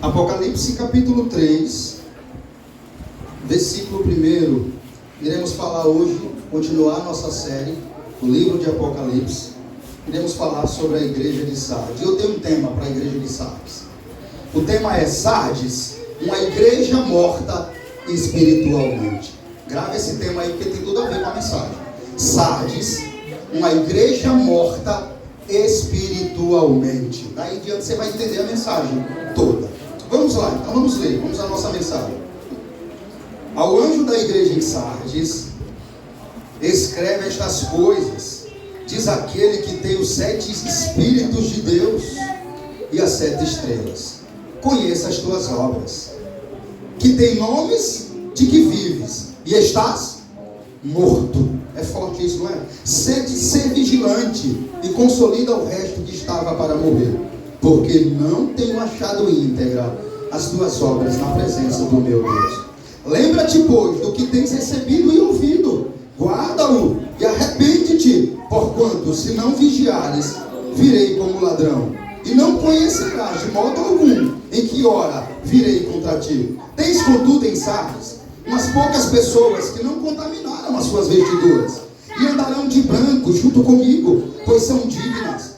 Apocalipse capítulo 3, versículo 1. Iremos falar hoje, continuar nossa série, o livro de Apocalipse. Iremos falar sobre a igreja de Sardes. Eu tenho um tema para a igreja de Sardes. O tema é Sardes, uma igreja morta espiritualmente. Grave esse tema aí, porque tem tudo a ver com a mensagem. Sardes, uma igreja morta espiritualmente. Daí em diante você vai entender a mensagem toda. Vamos lá, então vamos ler, vamos à nossa mensagem. Ao anjo da igreja em Sardes, escreve estas coisas, diz aquele que tem os 7 Espíritos de Deus e as 7 estrelas. Conheça as tuas obras, que tem nomes de que vives, e estás morto. É forte isso, não é? Ser vigilante e consolida o resto que estava para morrer, porque não tenho achado íntegra as tuas obras na presença do meu Deus. Lembra-te, pois, do que tens recebido e ouvido, guarda-o e arrepende-te, porquanto, se não vigiares, virei como ladrão, e não conhecerás de modo algum em que hora virei contra ti. Tens, contudo, em Sardes umas poucas pessoas que não contaminaram as suas vestiduras, e andarão de branco junto comigo, pois são dignas.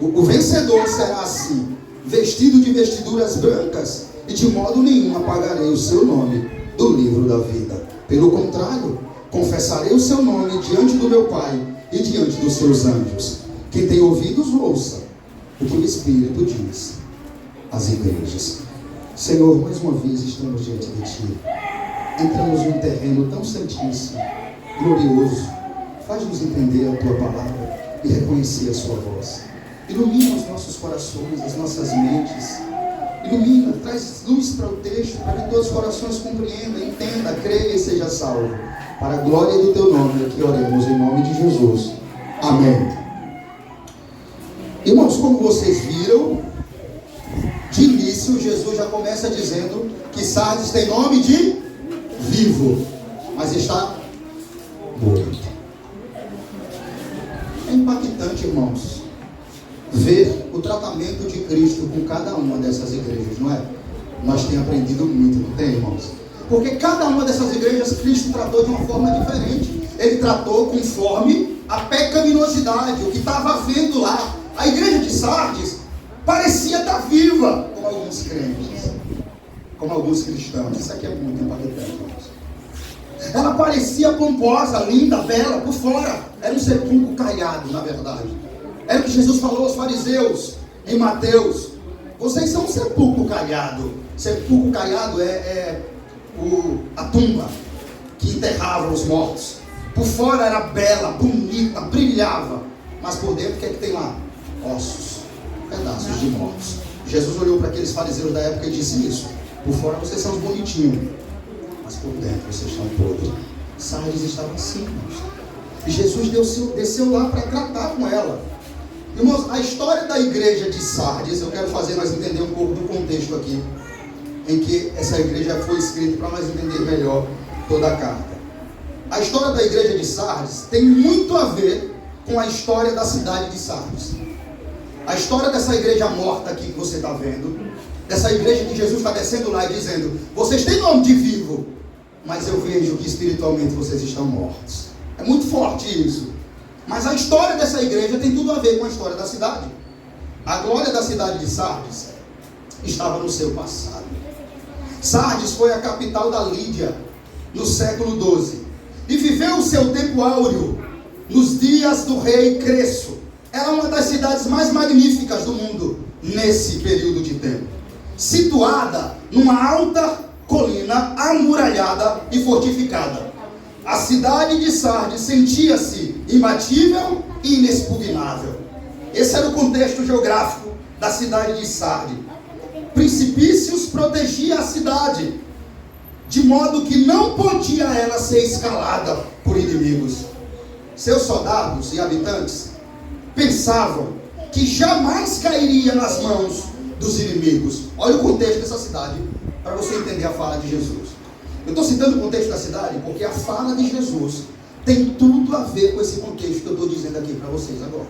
O vencedor será assim, vestido de vestiduras brancas, e de modo nenhum apagarei o seu nome do livro da vida. Pelo contrário, confessarei o seu nome diante do meu Pai e diante dos seus anjos. Quem tem ouvidos, ouça o que o Espírito diz às igrejas. Senhor, mais uma vez estamos diante de Ti. Entramos num terreno tão santíssimo, glorioso. Faz-nos entender a Tua palavra e reconhecer a Sua voz. Ilumina os nossos corações, as nossas mentes. Ilumina, traz luz para o texto, para que todos os corações compreendam, entenda, creia e seja salvo. Para a glória do Teu nome, aqui oremos em nome de Jesus. Amém. Irmãos, como vocês viram, de início Jesus já começa dizendo que Sardes tem nome de vivo, mas está morto. É impactante, irmãos, ver o tratamento de Cristo com cada uma dessas igrejas, não é? Nós temos aprendido muito, não tem, irmãos? Porque cada uma dessas igrejas Cristo tratou de uma forma diferente. Ele tratou conforme a pecaminosidade, o que estava havendo lá. A igreja de Sardes parecia estar viva, como alguns crentes, como alguns cristãos. Isso aqui é muito impactante, irmãos. Ela parecia pomposa, linda, bela, por fora. Era um sepulcro caiado, na verdade. Era o que Jesus falou aos fariseus em Mateus. Vocês são um sepulcro caiado. Sepulcro caiado é a tumba que enterrava os mortos. Por fora era bela, bonita, brilhava. Mas por dentro o que é que tem lá? Ossos, pedaços de mortos. Jesus olhou para aqueles fariseus da época e disse isso. Por fora vocês são bonitinhos, mas por dentro vocês estão podres. Sardes estava assim, irmãos. E Jesus desceu lá para tratar com ela. Irmãos, a história da igreja de Sardes, eu quero fazer nós entender um pouco do contexto aqui, em que essa igreja foi escrita, para nós entender melhor toda a carta. A história da igreja de Sardes tem muito a ver com a história da cidade de Sardes. A história dessa igreja morta aqui que você está vendo, dessa igreja que Jesus está descendo lá e dizendo, vocês têm nome de vivo, mas eu vejo que espiritualmente vocês estão mortos. É muito forte isso. Mas a história dessa igreja tem tudo a ver com a história da cidade. A glória da cidade de Sardes estava no seu passado. Sardes foi a capital da Lídia no século XII e viveu o seu tempo áureo nos dias do rei Creso. Era uma das cidades mais magníficas do mundo nesse período de tempo, situada numa alta colina amuralhada e fortificada. A cidade de Sardes sentia-se imbatível e inexpugnável. Esse era o contexto geográfico da cidade de Sardes. Precipícios protegiam a cidade, de modo que não podia ela ser escalada por inimigos. Seus soldados e habitantes pensavam que jamais cairia nas mãos dos inimigos. Olha o contexto dessa cidade, para você entender a fala de Jesus. Eu estou citando o contexto da cidade, porque a fala de Jesus tem tudo a ver com esse contexto que eu estou dizendo aqui para vocês agora.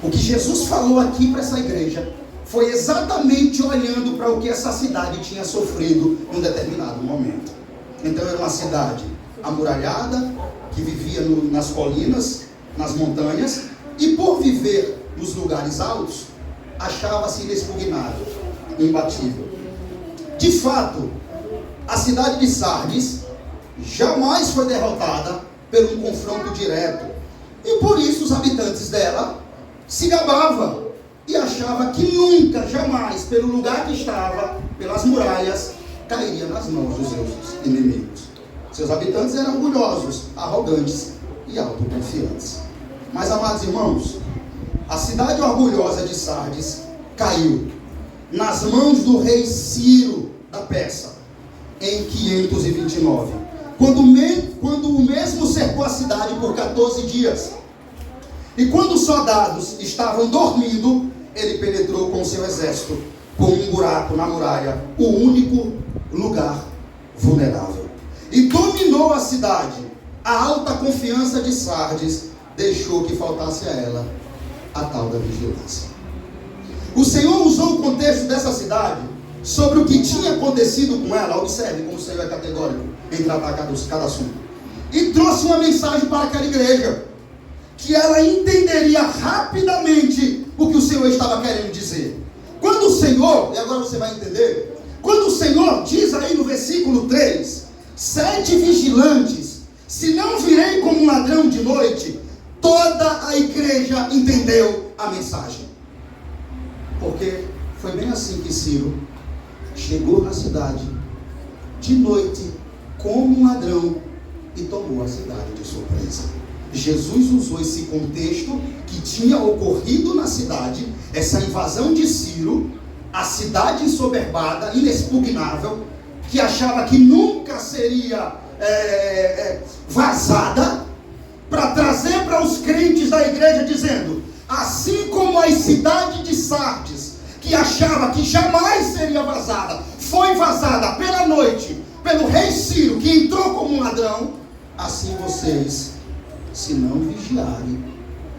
O que Jesus falou aqui para essa igreja foi exatamente olhando para o que essa cidade tinha sofrido em um determinado momento. Então era uma cidade amuralhada, que vivia nas colinas, nas montanhas, e por viver nos lugares altos, achava-se inexpugnável, imbatível. De fato, a cidade de Sardes jamais foi derrotada por um confronto direto, e por isso os habitantes dela se gabavam e achavam que nunca, jamais, pelo lugar que estava, pelas muralhas, cairia nas mãos dos seus inimigos. Seus habitantes eram orgulhosos, arrogantes e autoconfiantes. Mas, amados irmãos, a cidade orgulhosa de Sardes caiu nas mãos do rei Ciro da Pérsia em 529, quando o mesmo cercou a cidade por 14 dias. E quando os soldados estavam dormindo, ele penetrou com seu exército por um buraco na muralha, o único lugar vulnerável, e dominou a cidade. A alta confiança de Sardes deixou que faltasse a ela a tal da vigilância. O Senhor usou o contexto dessa cidade sobre o que tinha acontecido com ela. Observe como o Senhor é categórico em tratar cada assunto, e trouxe uma mensagem para aquela igreja, que ela entenderia rapidamente o que o Senhor estava querendo dizer. Quando o Senhor, e agora você vai entender, quando o Senhor diz aí no versículo 3, sede vigilantes, se não virei como um ladrão de noite, toda a igreja entendeu a mensagem. Porque foi bem assim que Ciro chegou na cidade de noite como um ladrão e tomou a cidade de surpresa. Jesus usou esse contexto que tinha ocorrido na cidade, essa invasão de Ciro, a cidade ensoberbada, inexpugnável, que achava que nunca seria vazada, para trazer para os crentes da igreja, dizendo: assim como a cidade de Sardes, que achava que jamais seria vazada, foi vazada pela noite, pelo rei Ciro, que entrou como um ladrão, assim vocês, se não vigiarem,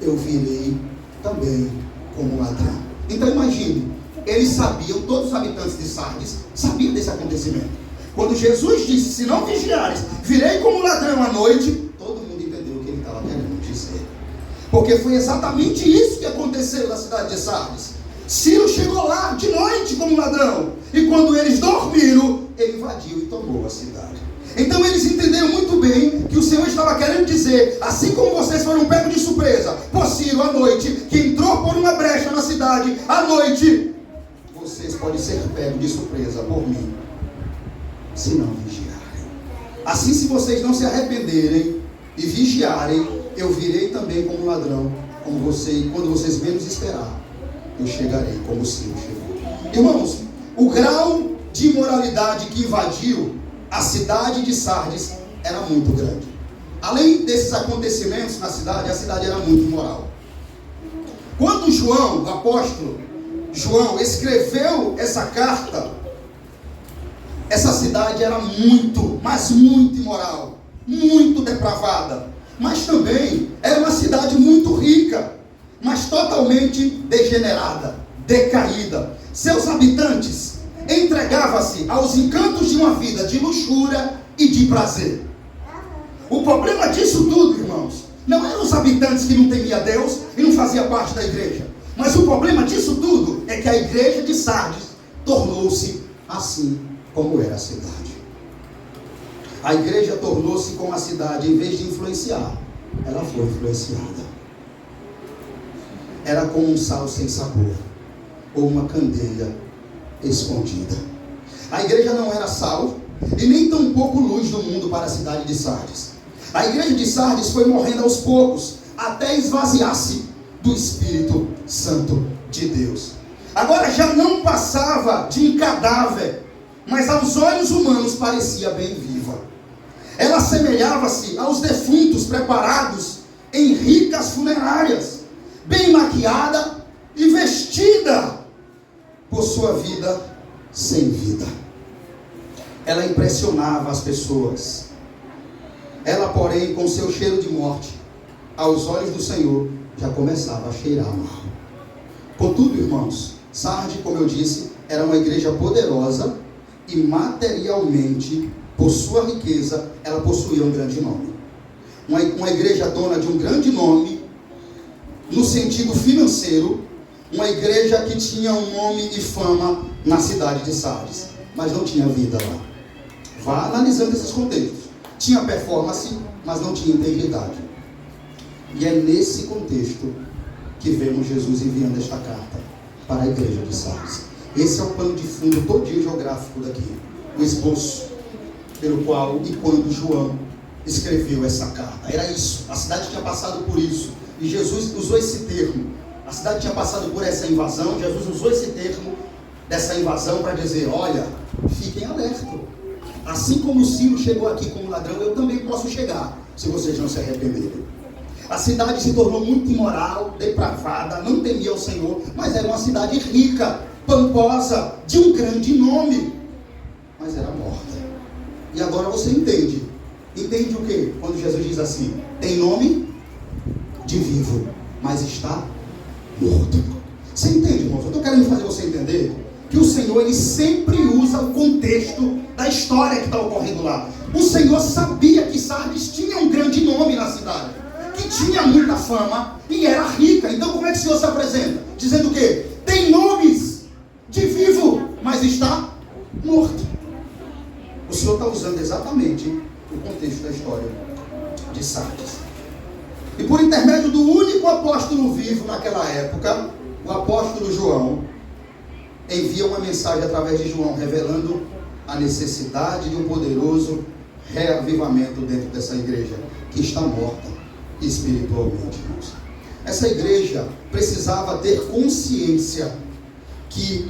eu virei também como ladrão. Então imagine, eles sabiam, todos os habitantes de Sardes sabiam desse acontecimento. Quando Jesus disse: se não vigiares, virei como ladrão à noite, todo mundo entendeu o que ele estava querendo dizer. Porque foi exatamente isso que aconteceu na cidade de Sardes. Ciro chegou lá de noite como ladrão, e quando eles dormiram, ele invadiu e tomou a cidade. Então eles entenderam muito bem que o Senhor estava querendo dizer: assim como vocês foram pegos de surpresa por Ciro à noite, que entrou por uma brecha na cidade à noite, vocês podem ser pegos de surpresa por mim, se não vigiarem. Assim, se vocês não se arrependerem e vigiarem, eu virei também como ladrão, como você, quando vocês menos esperar, eu chegarei como Ciro chegou. Irmãos, o grau de imoralidade que invadiu a cidade de Sardes era muito grande. Além desses acontecimentos na cidade, a cidade era muito imoral. Quando João, o apóstolo João, escreveu essa carta, essa cidade era muito, mas muito imoral, muito depravada, mas também era uma cidade muito rica, mas totalmente degenerada, decaída. Seus habitantes entregavam-se aos encantos de uma vida de luxúria e de prazer. O problema disso tudo, irmãos, não eram os habitantes que não temiam a Deus e não faziam parte da igreja, mas o problema disso tudo é que a igreja de Sardes tornou-se assim como era a cidade. A igreja tornou-se como a cidade. Em vez de influenciar, ela foi influenciada. Era como um sal sem sabor, ou uma candeia escondida. A igreja não era sal e nem tampouco luz do mundo para a cidade de Sardes. A igreja de Sardes foi morrendo aos poucos, até esvaziar-se do Espírito Santo de Deus. Agora já não passava de um cadáver, mas aos olhos humanos parecia bem viva. Ela assemelhava-se aos defuntos preparados em ricas funerárias, bem maquiada e vestida por sua vida sem vida. Ela impressionava as pessoas. Ela, porém, com seu cheiro de morte, aos olhos do Senhor, já começava a cheirar mal. Contudo, irmãos, Sardes, como eu disse, era uma igreja poderosa e materialmente, por sua riqueza, ela possuía um grande nome. Uma igreja dona de um grande nome, no sentido financeiro, uma igreja que tinha um nome e fama na cidade de Sardes, mas não tinha vida lá. Vá analisando esses contextos. Tinha performance, mas não tinha integridade. E é nesse contexto que vemos Jesus enviando esta carta para a igreja de Sardes. Esse é o pano de fundo todinho geográfico daqui. O esboço pelo qual e quando João escreveu essa carta. Era isso. A cidade tinha passado por isso. E Jesus usou esse termo. A cidade tinha passado por essa invasão. Jesus usou esse termo dessa invasão para dizer: olha, fiquem alerta. Assim como o Ciro chegou aqui como ladrão, eu também posso chegar, se vocês não se arrependerem. A cidade se tornou muito imoral, depravada, não temia o Senhor, mas era uma cidade rica, pamposa, de um grande nome, mas era morta. E agora você entende. Entende o quê? Quando Jesus diz assim: tem nome de vivo, mas está morto. Você entende, irmãos? Eu estou querendo fazer você entender que o Senhor, ele sempre usa o contexto da história que está ocorrendo lá. O Senhor sabia que Sardes tinha um grande nome na cidade, que tinha muita fama e era rica. Então como é que o Senhor se apresenta? Dizendo o quê? Tem nomes de vivo, mas está morto. O Senhor está usando exatamente o contexto da história de Sardes. E por intermédio do único apóstolo vivo naquela época, o apóstolo João, envia uma mensagem através de João, revelando a necessidade de um poderoso reavivamento dentro dessa igreja, que está morta espiritualmente, irmãos. Essa igreja precisava ter consciência que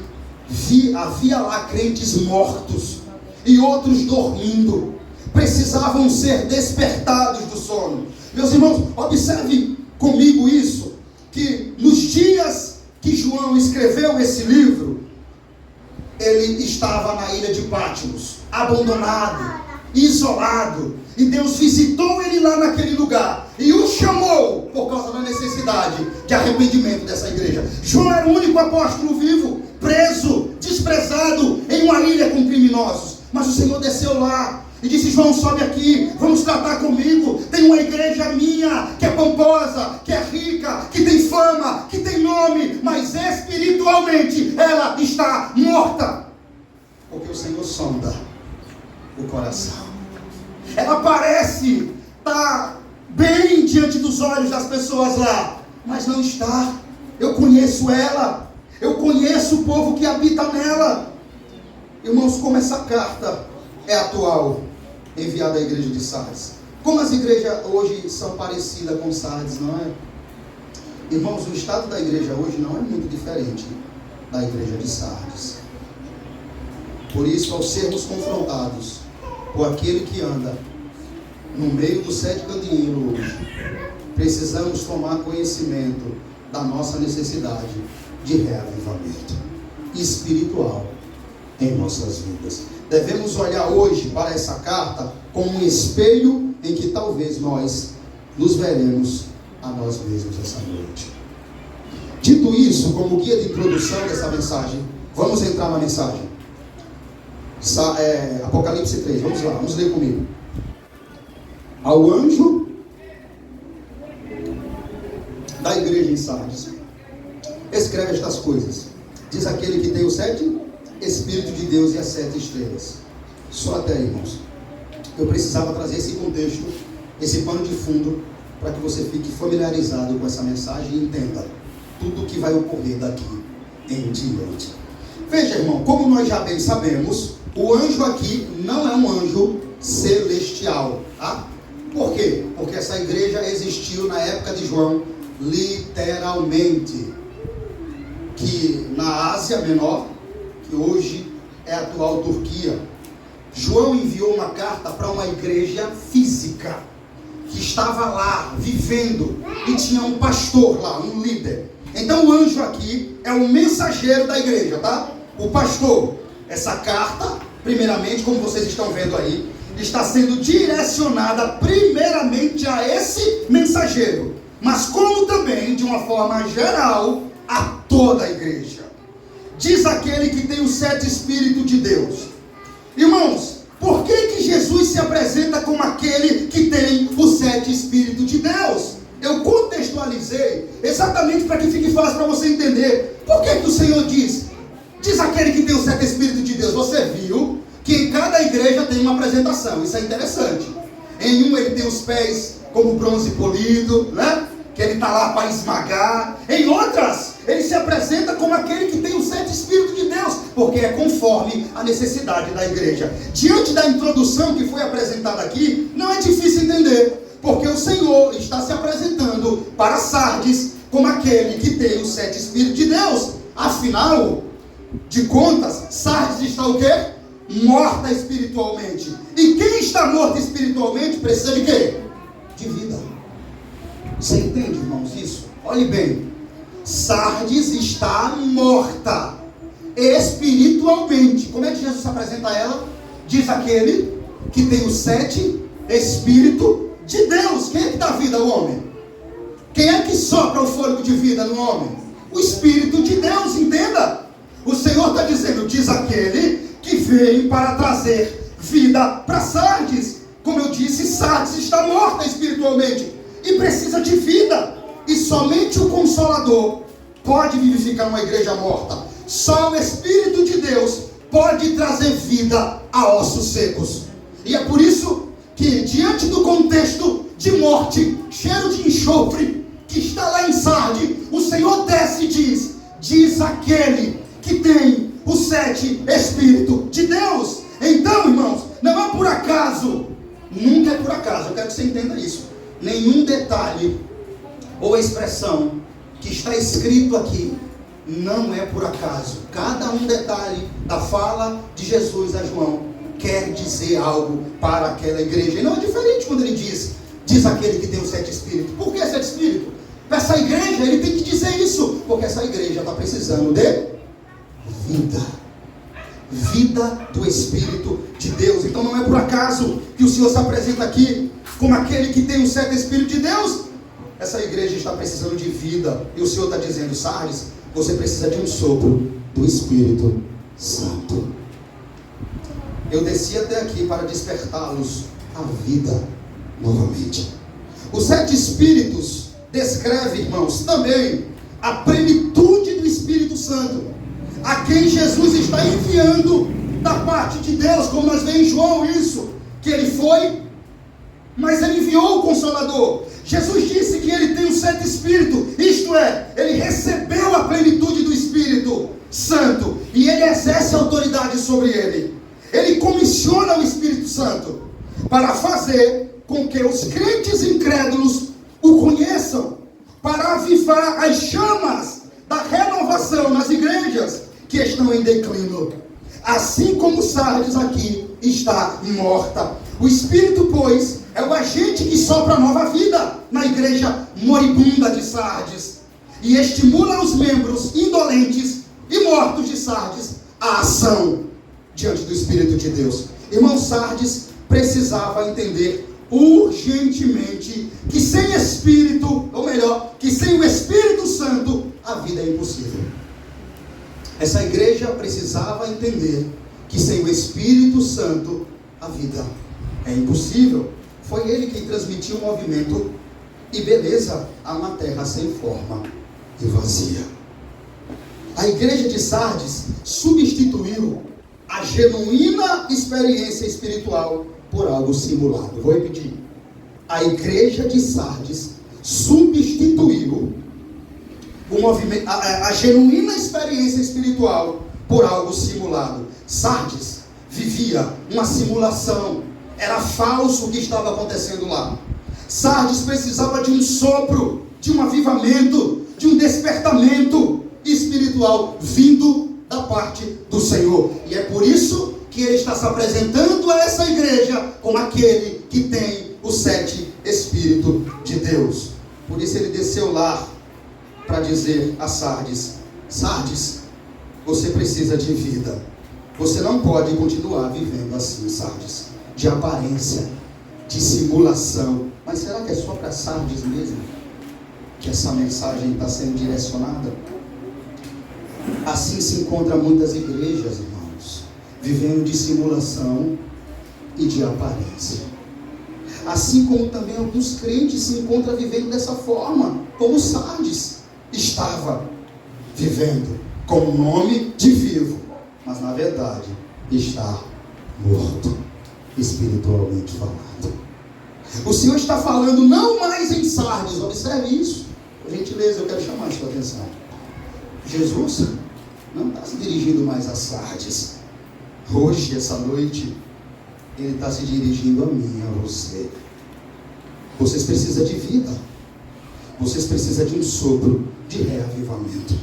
havia lá crentes mortos e outros dormindo, precisavam ser despertados do sono. Meus irmãos, observe comigo isso, que nos dias que João escreveu esse livro, ele estava na ilha de Patmos, abandonado, isolado, e Deus visitou ele lá naquele lugar e o chamou por causa da necessidade de arrependimento dessa igreja. João era o único apóstolo vivo, preso, desprezado em uma ilha com criminosos, mas o Senhor desceu lá e disse: João, sobe aqui, vamos tratar comigo. Tem uma igreja minha, que é pomposa, que é rica, que tem fama, que tem nome, mas espiritualmente ela está morta. Porque o Senhor sonda o coração. Ela parece estar bem diante dos olhos das pessoas lá, mas não está. Eu conheço ela, eu conheço o povo que habita nela. Irmãos, como essa carta é atual, enviada à igreja de Sardes. Como as igrejas hoje são parecidas com Sardes, não é? Irmãos, o estado da igreja hoje não é muito diferente da igreja de Sardes. Por isso, ao sermos confrontados por aquele que anda no meio do 7 candeeiro hoje, precisamos tomar conhecimento da nossa necessidade de reavivamento espiritual em nossas vidas. Devemos olhar hoje para essa carta como um espelho em que talvez nós nos veremos a nós mesmos essa noite. Dito isso, como guia de introdução dessa mensagem, vamos entrar na mensagem. Apocalipse 3, vamos lá, vamos ler comigo. Ao anjo da igreja em Sardes, escreve estas coisas. Diz aquele que tem o 7 Espírito de Deus e as 7 estrelas. Só até aí, irmãos. Eu precisava trazer esse contexto, esse pano de fundo, para que você fique familiarizado com essa mensagem e entenda tudo o que vai ocorrer daqui em diante. Veja, irmão, como nós já bem sabemos, o anjo aqui não é um anjo celestial, tá? Por quê? Porque essa igreja existiu na época de João, literalmente, que na Ásia Menor, que hoje é a atual Turquia, João enviou uma carta para uma igreja física, que estava lá, vivendo, e tinha um pastor lá, um líder. Então o anjo aqui é o mensageiro da igreja, tá? O pastor. Essa carta, primeiramente, como vocês estão vendo aí, está sendo direcionada primeiramente a esse mensageiro, mas como também, de uma forma geral, a toda a igreja. diz aquele que tem os 7 Espíritos de Deus. Irmãos, por que Jesus se apresenta como aquele que tem os 7 Espíritos de Deus? Eu contextualizei exatamente para que fique fácil para você entender. Por que o Senhor diz aquele que tem os 7 Espíritos de Deus? Você viu que em cada igreja tem uma apresentação, isso é interessante. Em um ele tem os pés como bronze polido, né? Que ele está lá para esmagar. Em outras, ele se apresenta como aquele que tem os 7 Espíritos de Deus, porque é conforme a necessidade da igreja. Diante da introdução que foi apresentada aqui, não é difícil entender, porque o Senhor está se apresentando para Sardes como aquele que tem os 7 Espíritos de Deus. Afinal de contas, Sardes está o quê? Morta espiritualmente. E quem está morto espiritualmente precisa de quê? De vida. Você entende, irmãos, isso? Olhe bem. Sardes está morta espiritualmente. Como é que Jesus se apresenta a ela? Diz aquele que tem os 7 Espíritos de Deus. Quem é que dá vida ao homem? Quem é que sopra o fôlego de vida no homem? O Espírito de Deus, entenda. O Senhor está dizendo, diz aquele que veio para trazer vida para Sardes. Como eu disse, Sardes está morta espiritualmente e precisa de vida. E somente o Consolador pode vivificar uma igreja morta. Só o Espírito de Deus pode trazer vida a ossos secos. E é por isso que, diante do contexto de morte, cheiro de enxofre, que está lá em Sardes, o Senhor desce e diz aquele que tem os 7 Espíritos de Deus. Então, irmãos, não é por acaso, nunca é por acaso, eu quero que você entenda isso. Nenhum detalhe ou expressão que está escrito aqui não é por acaso. Cada um detalhe da fala de Jesus a João quer dizer algo para aquela igreja. E não é diferente quando ele diz aquele que tem os 7 Espíritos. Por que 7 Espíritos? Para essa igreja ele tem que dizer isso, porque essa igreja está precisando de vida do Espírito de Deus. Então não é por acaso que o Senhor se apresenta aqui como aquele que tem os 7 Espíritos de Deus. Essa igreja está precisando de vida, e o Senhor está dizendo, Sardes, você precisa de um sopro do Espírito Santo. Eu desci até aqui para despertá-los à vida novamente. Os 7 Espíritos descreve, irmãos, também a plenitude do Espírito Santo, a quem Jesus está enviando da parte de Deus, como nós vemos em João isso, que ele foi, mas ele enviou o Consolador. Jesus disse que ele tem os 7 Espíritos, isto é, ele recebeu a plenitude do Espírito Santo, e ele exerce autoridade sobre ele. Ele comissiona o Espírito Santo para fazer com que os crentes incrédulos o conheçam, para avivar as chamas da renovação nas igrejas que estão em declínio, assim como Sardes aqui está morta. O Espírito, pois, é o agente que sopra nova vida na igreja moribunda de Sardes e estimula os membros indolentes e mortos de Sardes a ação diante do Espírito de Deus. Irmão, Sardes precisava entender urgentemente que sem Espírito, ou melhor, que sem o Espírito Santo, a vida é impossível. Essa igreja precisava entender que sem o Espírito Santo, a vida é impossível. Foi ele quem transmitiu o movimento e beleza a uma terra sem forma e vazia. A igreja de Sardes substituiu a genuína experiência espiritual por algo simulado. Vou repetir. A igreja de Sardes substituiu o movimento, a genuína experiência espiritual por algo simulado. Sardes vivia uma simulação. Era falso o que estava acontecendo lá. Sardes precisava de um sopro, de um avivamento, de um despertamento espiritual vindo da parte do Senhor. E é por isso que ele está se apresentando a essa igreja como aquele que tem os 7 Espíritos de Deus. Por isso ele desceu lá para dizer a Sardes: Sardes, você precisa de vida. Você não pode continuar vivendo assim, Sardes, de aparência, de simulação. Mas será que é só para Sardes mesmo que essa mensagem está sendo direcionada? Assim se encontram muitas igrejas, irmãos, vivendo de simulação e de aparência. Assim como também alguns crentes se encontram vivendo dessa forma, como Sardes estava vivendo com o nome de vivo, mas na verdade está morto, espiritualmente falando. O Senhor está falando não mais em Sardes, observe isso. Por gentileza, eu quero chamar a sua atenção. Jesus não está se dirigindo mais a Sardes. Hoje, essa noite, Ele está se dirigindo a mim, a você. Vocês precisam de vida. Vocês precisam de um sopro de reavivamento.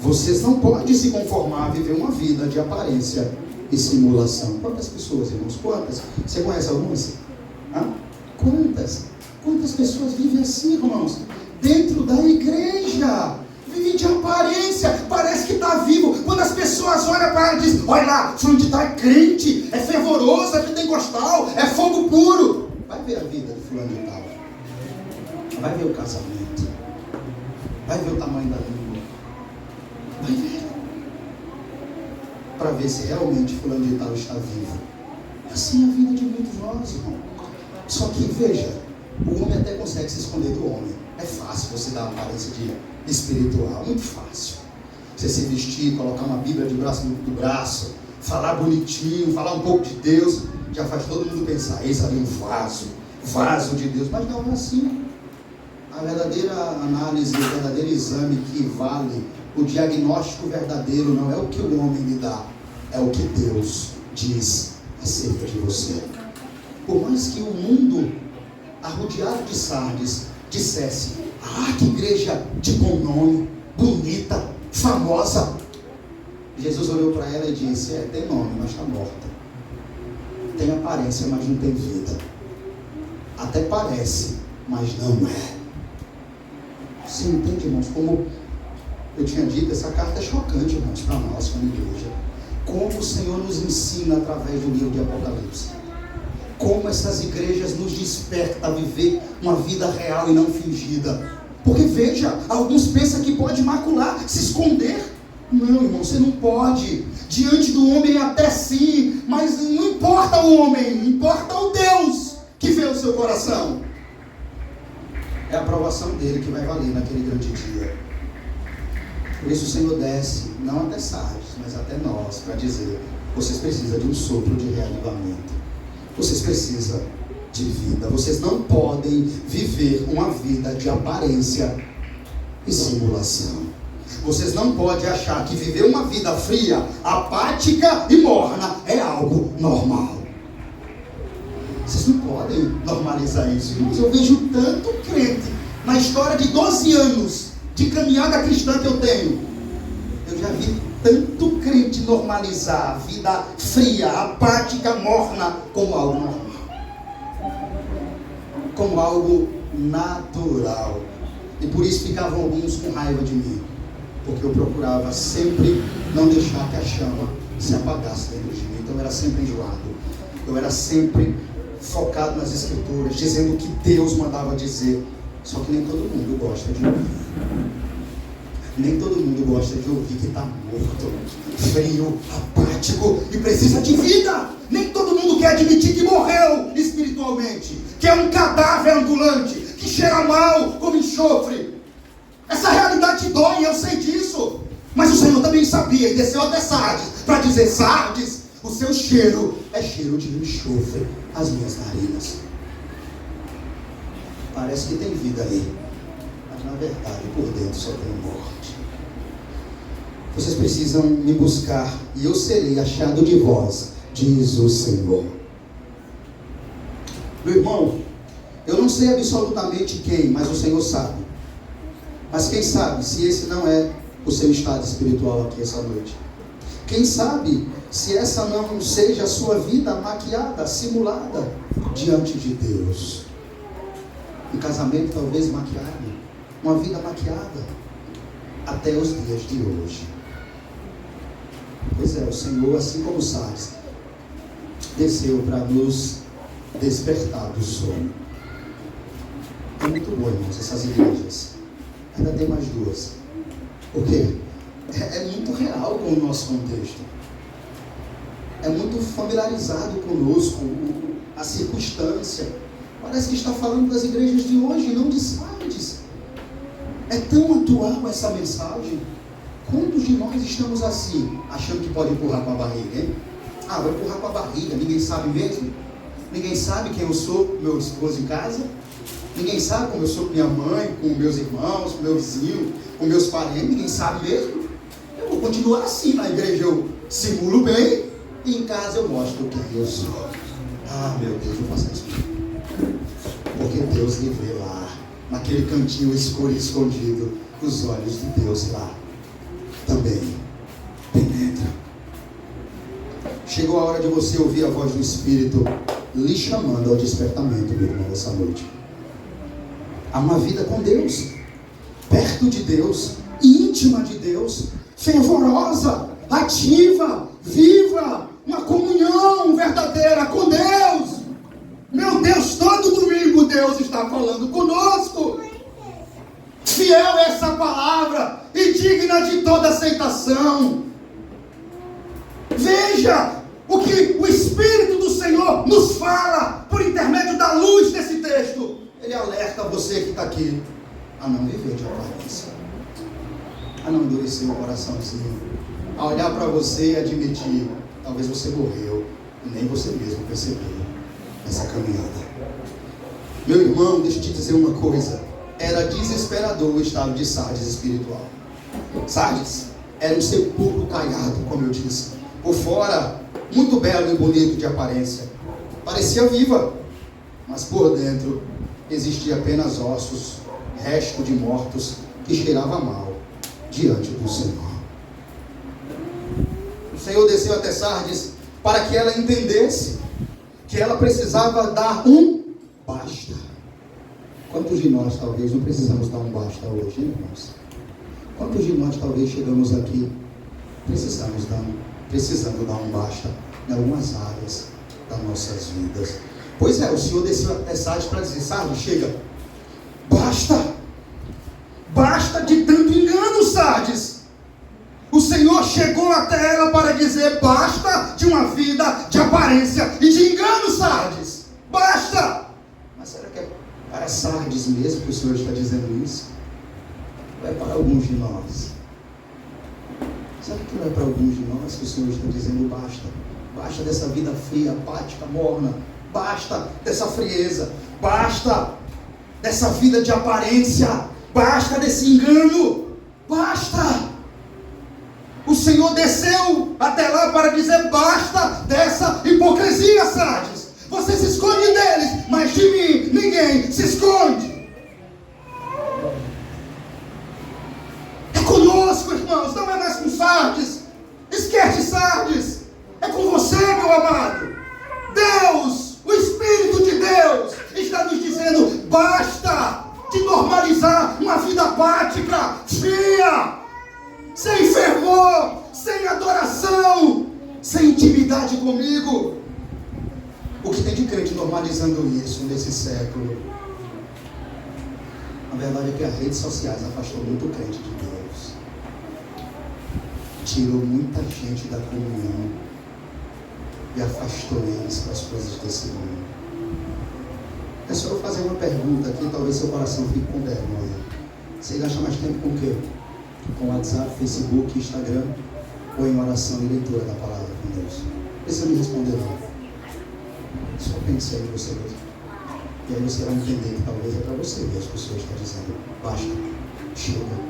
Vocês não podem se conformar a viver uma vida de aparência e simulação. Quantas pessoas, irmãos? Quantas? Você conhece algumas? Quantas? Quantas pessoas vivem assim, irmãos? Dentro da igreja. Vive de aparência, parece que está vivo. Quando as pessoas olham para ela e dizem: olha lá, fulano de tal é crente, é fervoroso, é pentecostal, é fogo puro. Vai ver a vida de fulano de tal. Vai ver o casamento. Vai ver o tamanho da língua. Vai ver. Para ver se realmente fulano de tal está vivo. É assim a vida de muitos de nós, irmão. Só que, veja, o homem até consegue se esconder do homem. É fácil você dar uma aparência de espiritual, muito fácil. Você se vestir, colocar uma Bíblia de braço no braço, falar bonitinho, falar um pouco de Deus, já faz todo mundo pensar: eis ali um vaso de Deus. Mas não é assim. A verdadeira análise, o verdadeiro exame que vale, o diagnóstico verdadeiro não é o que o homem lhe dá, é o que Deus diz acerca de você. Por mais que o mundo, arrodeado de Sardes, dissesse: que igreja de bom nome, bonita, famosa. Jesus olhou para ela e disse: tem nome, mas está morta. Tem aparência, mas não tem vida. Até parece, mas não é. Você entende, irmãos? Como eu tinha dito, essa carta é chocante, irmãos, para nós como igreja. Como o Senhor nos ensina através do livro de Apocalipse. Como essas igrejas nos despertam a viver uma vida real e não fingida. Porque veja, alguns pensam que pode macular, se esconder. Não, irmão, você não pode. Diante do homem até sim, mas não importa o homem, importa o Deus que vê o seu coração. É a aprovação dele que vai valer naquele grande dia. Por isso o Senhor desce, não até Sardes, mas até nós, para dizer: vocês precisam de um sopro de reavivamento. Vocês precisam de vida. Vocês não podem viver uma vida de aparência e simulação. Vocês não podem achar que viver uma vida fria, apática e morna é algo normal. Vocês não podem normalizar isso. Eu vejo tanto crente na história de 12 anos de caminhada cristã que eu tenho. Eu já vi tanto crente normalizar a vida fria, apática, morna como algo normal, como algo natural. E por isso ficavam alguns com raiva de mim, porque eu procurava sempre não deixar que a chama se apagasse dentro de mim. Então eu era sempre enjoado, eu era sempre focado nas escrituras, dizendo o que Deus mandava dizer. Só que nem todo mundo gosta de ouvir. Nem todo mundo gosta de ouvir que está morto, frio, apático e precisa de vida. Nem todo mundo quer admitir que morreu espiritualmente, que é um cadáver ambulante, que cheira mal como enxofre. Essa realidade dói, eu sei disso. Mas o Senhor também sabia e desceu até Sardes para dizer: Sardes, o seu cheiro é cheiro de enxofre às minhas narinas. Parece que tem vida aí, mas na verdade por dentro só tem morte. Vocês precisam me buscar e eu serei achado de vós, diz o Senhor. Meu irmão, eu não sei absolutamente quem, mas o Senhor sabe. Mas quem sabe se esse não é o seu estado espiritual aqui essa noite? Quem sabe se essa não seja a sua vida maquiada, simulada diante de Deus? Um casamento talvez maquiado, uma vida maquiada até os dias de hoje. Pois é, o Senhor, assim como Sardes, desceu para nos despertar do sono. É muito bom, irmãos, essas igrejas. Ainda tem mais duas. Por quê? é muito real com o nosso contexto. É muito familiarizado conosco, a circunstância. Parece que está falando das igrejas de hoje, não de Sardes. É tão atual essa mensagem. Quantos de nós estamos assim, achando que pode empurrar com a barriga, hein? Ah, vou empurrar com a barriga, ninguém sabe mesmo? Ninguém sabe quem eu sou, meu esposo em casa? Ninguém sabe como eu sou com minha mãe, com meus irmãos, com meu vizinho, com meus parentes? Ninguém sabe mesmo? Eu vou continuar assim, na igreja eu simulo bem, e em casa eu mostro quem eu sou. Ah, meu Deus, vou passar isso. Porque Deus lhe vê lá, naquele cantinho escuro e escondido, os olhos de Deus lá também penetram. Chegou a hora de você ouvir a voz do Espírito lhe chamando ao despertamento, meu irmão, essa noite. Há uma vida com Deus, perto de Deus, íntima de Deus, fervorosa, ativa, viva, uma comunhão verdadeira com Deus. Meu Deus, todo domingo Deus está falando conosco. Fiel é essa palavra e digna de toda aceitação. Veja o que o Espírito do Senhor nos fala por intermédio da luz desse texto. Ele alerta você que está aqui a não viver de aparência, a não endurecer o coraçãozinho, a olhar para você e admitir, talvez você morreu e nem você mesmo percebeu essa caminhada. Meu irmão, deixa eu te dizer uma coisa. Era desesperador o estado de Sardes espiritual. Sardes era um sepulcro caiado, como eu disse. Por fora, muito belo e bonito de aparência. Parecia viva, mas por dentro existia apenas ossos, resto de mortos que cheirava mal diante do Senhor. O Senhor desceu até Sardes para que ela entendesse que ela precisava dar um basta. Quantos de nós talvez não precisamos dar um basta hoje, hein, irmãos? Quantos de nós talvez chegamos aqui precisando dar um basta em algumas áreas das nossas vidas? Pois é, o Senhor desceu até Sardes para dizer: Sardes, chega, basta de tanto engano, Sardes. O Senhor chegou até ela para dizer: basta de uma vida de aparência e de engano, Sardes, basta. Mas será que é para Sardes mesmo que o Senhor está dizendo isso? Ou é para alguns de nós? Será que não é para alguns de nós que o Senhor está dizendo basta? Basta dessa vida fria, apática, morna. Basta dessa frieza. Basta dessa vida de aparência. Basta desse engano. Basta. O Senhor desceu até lá para dizer basta dessa hipocrisia, Sardes. Você se esconde deles, mas de mim ninguém se esconde. É conosco, irmãos, não é mais com Sardes. Esquece Sardes. É com você, meu amado. Deus, o Espírito de Deus, está nos dizendo: basta de normalizar uma vida apática, fria, sem fervor, sem adoração, sem intimidade comigo. O que tem de crente normalizando isso nesse século? A verdade é que as redes sociais afastou muito crente de Deus, tirou muita gente da comunhão e afastou eles para as coisas desse mundo. É só eu fazer uma pergunta aqui, talvez seu coração fique com vergonha. Você gasta mais tempo com o quê? Com WhatsApp, Facebook, Instagram, ou em oração e leitura da palavra com Deus? Não precisa me responder não. Só pense aí em você mesmo. E aí você vai entender que talvez é para você mesmo que o Senhor está dizendo: basta, chega.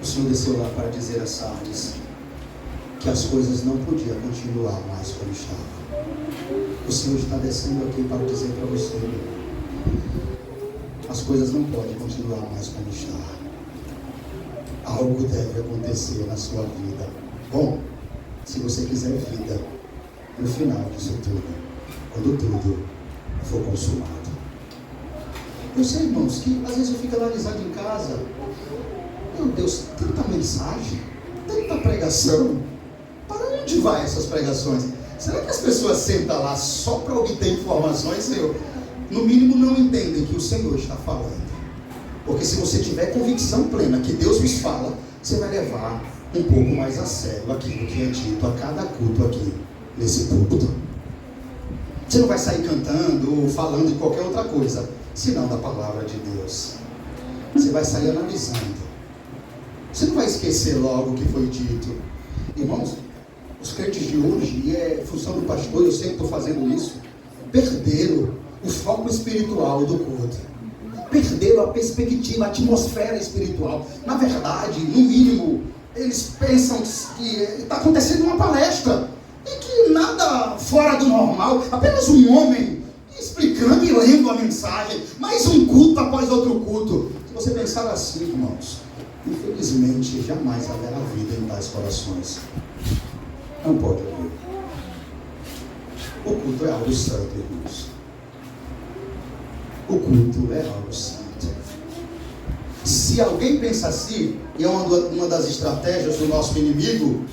O Senhor desceu lá para dizer a Sardes que as coisas não podiam continuar mais como estavam. O Senhor está descendo aqui para dizer para você: as coisas não podem continuar mais como está. Algo deve acontecer na sua vida. Bom, se você quiser vida no final disso tudo, quando tudo for consumado. Eu sei, irmãos, que às vezes eu fico analisando em casa: meu Deus, tanta mensagem, tanta pregação. Para onde vai essas pregações? Será que as pessoas sentam lá só para obter informações, Senhor? No mínimo não entendem que o Senhor está falando. Porque se você tiver convicção plena que Deus vos fala, você vai levar um pouco mais a sério aquilo que é dito a cada culto aqui, nesse púlpito. Você não vai sair cantando ou falando de qualquer outra coisa, senão da palavra de Deus. Você vai sair analisando. Você não vai esquecer logo o que foi dito. Irmãos, os crentes de hoje, e é função do pastor, eu sempre estou fazendo isso, perderam o foco espiritual do culto. Perderam a perspectiva, a atmosfera espiritual. Na verdade, no mínimo, eles pensam que está acontecendo uma palestra. E que nada fora do normal, apenas um homem explicando e lendo a mensagem, mais um culto após outro culto. Se você pensar assim, irmãos, infelizmente jamais haverá vida em tais corações. Não pode haver. O culto é algo santo, irmãos. O culto é algo santo. Se alguém pensa assim, e é uma das estratégias do nosso inimigo,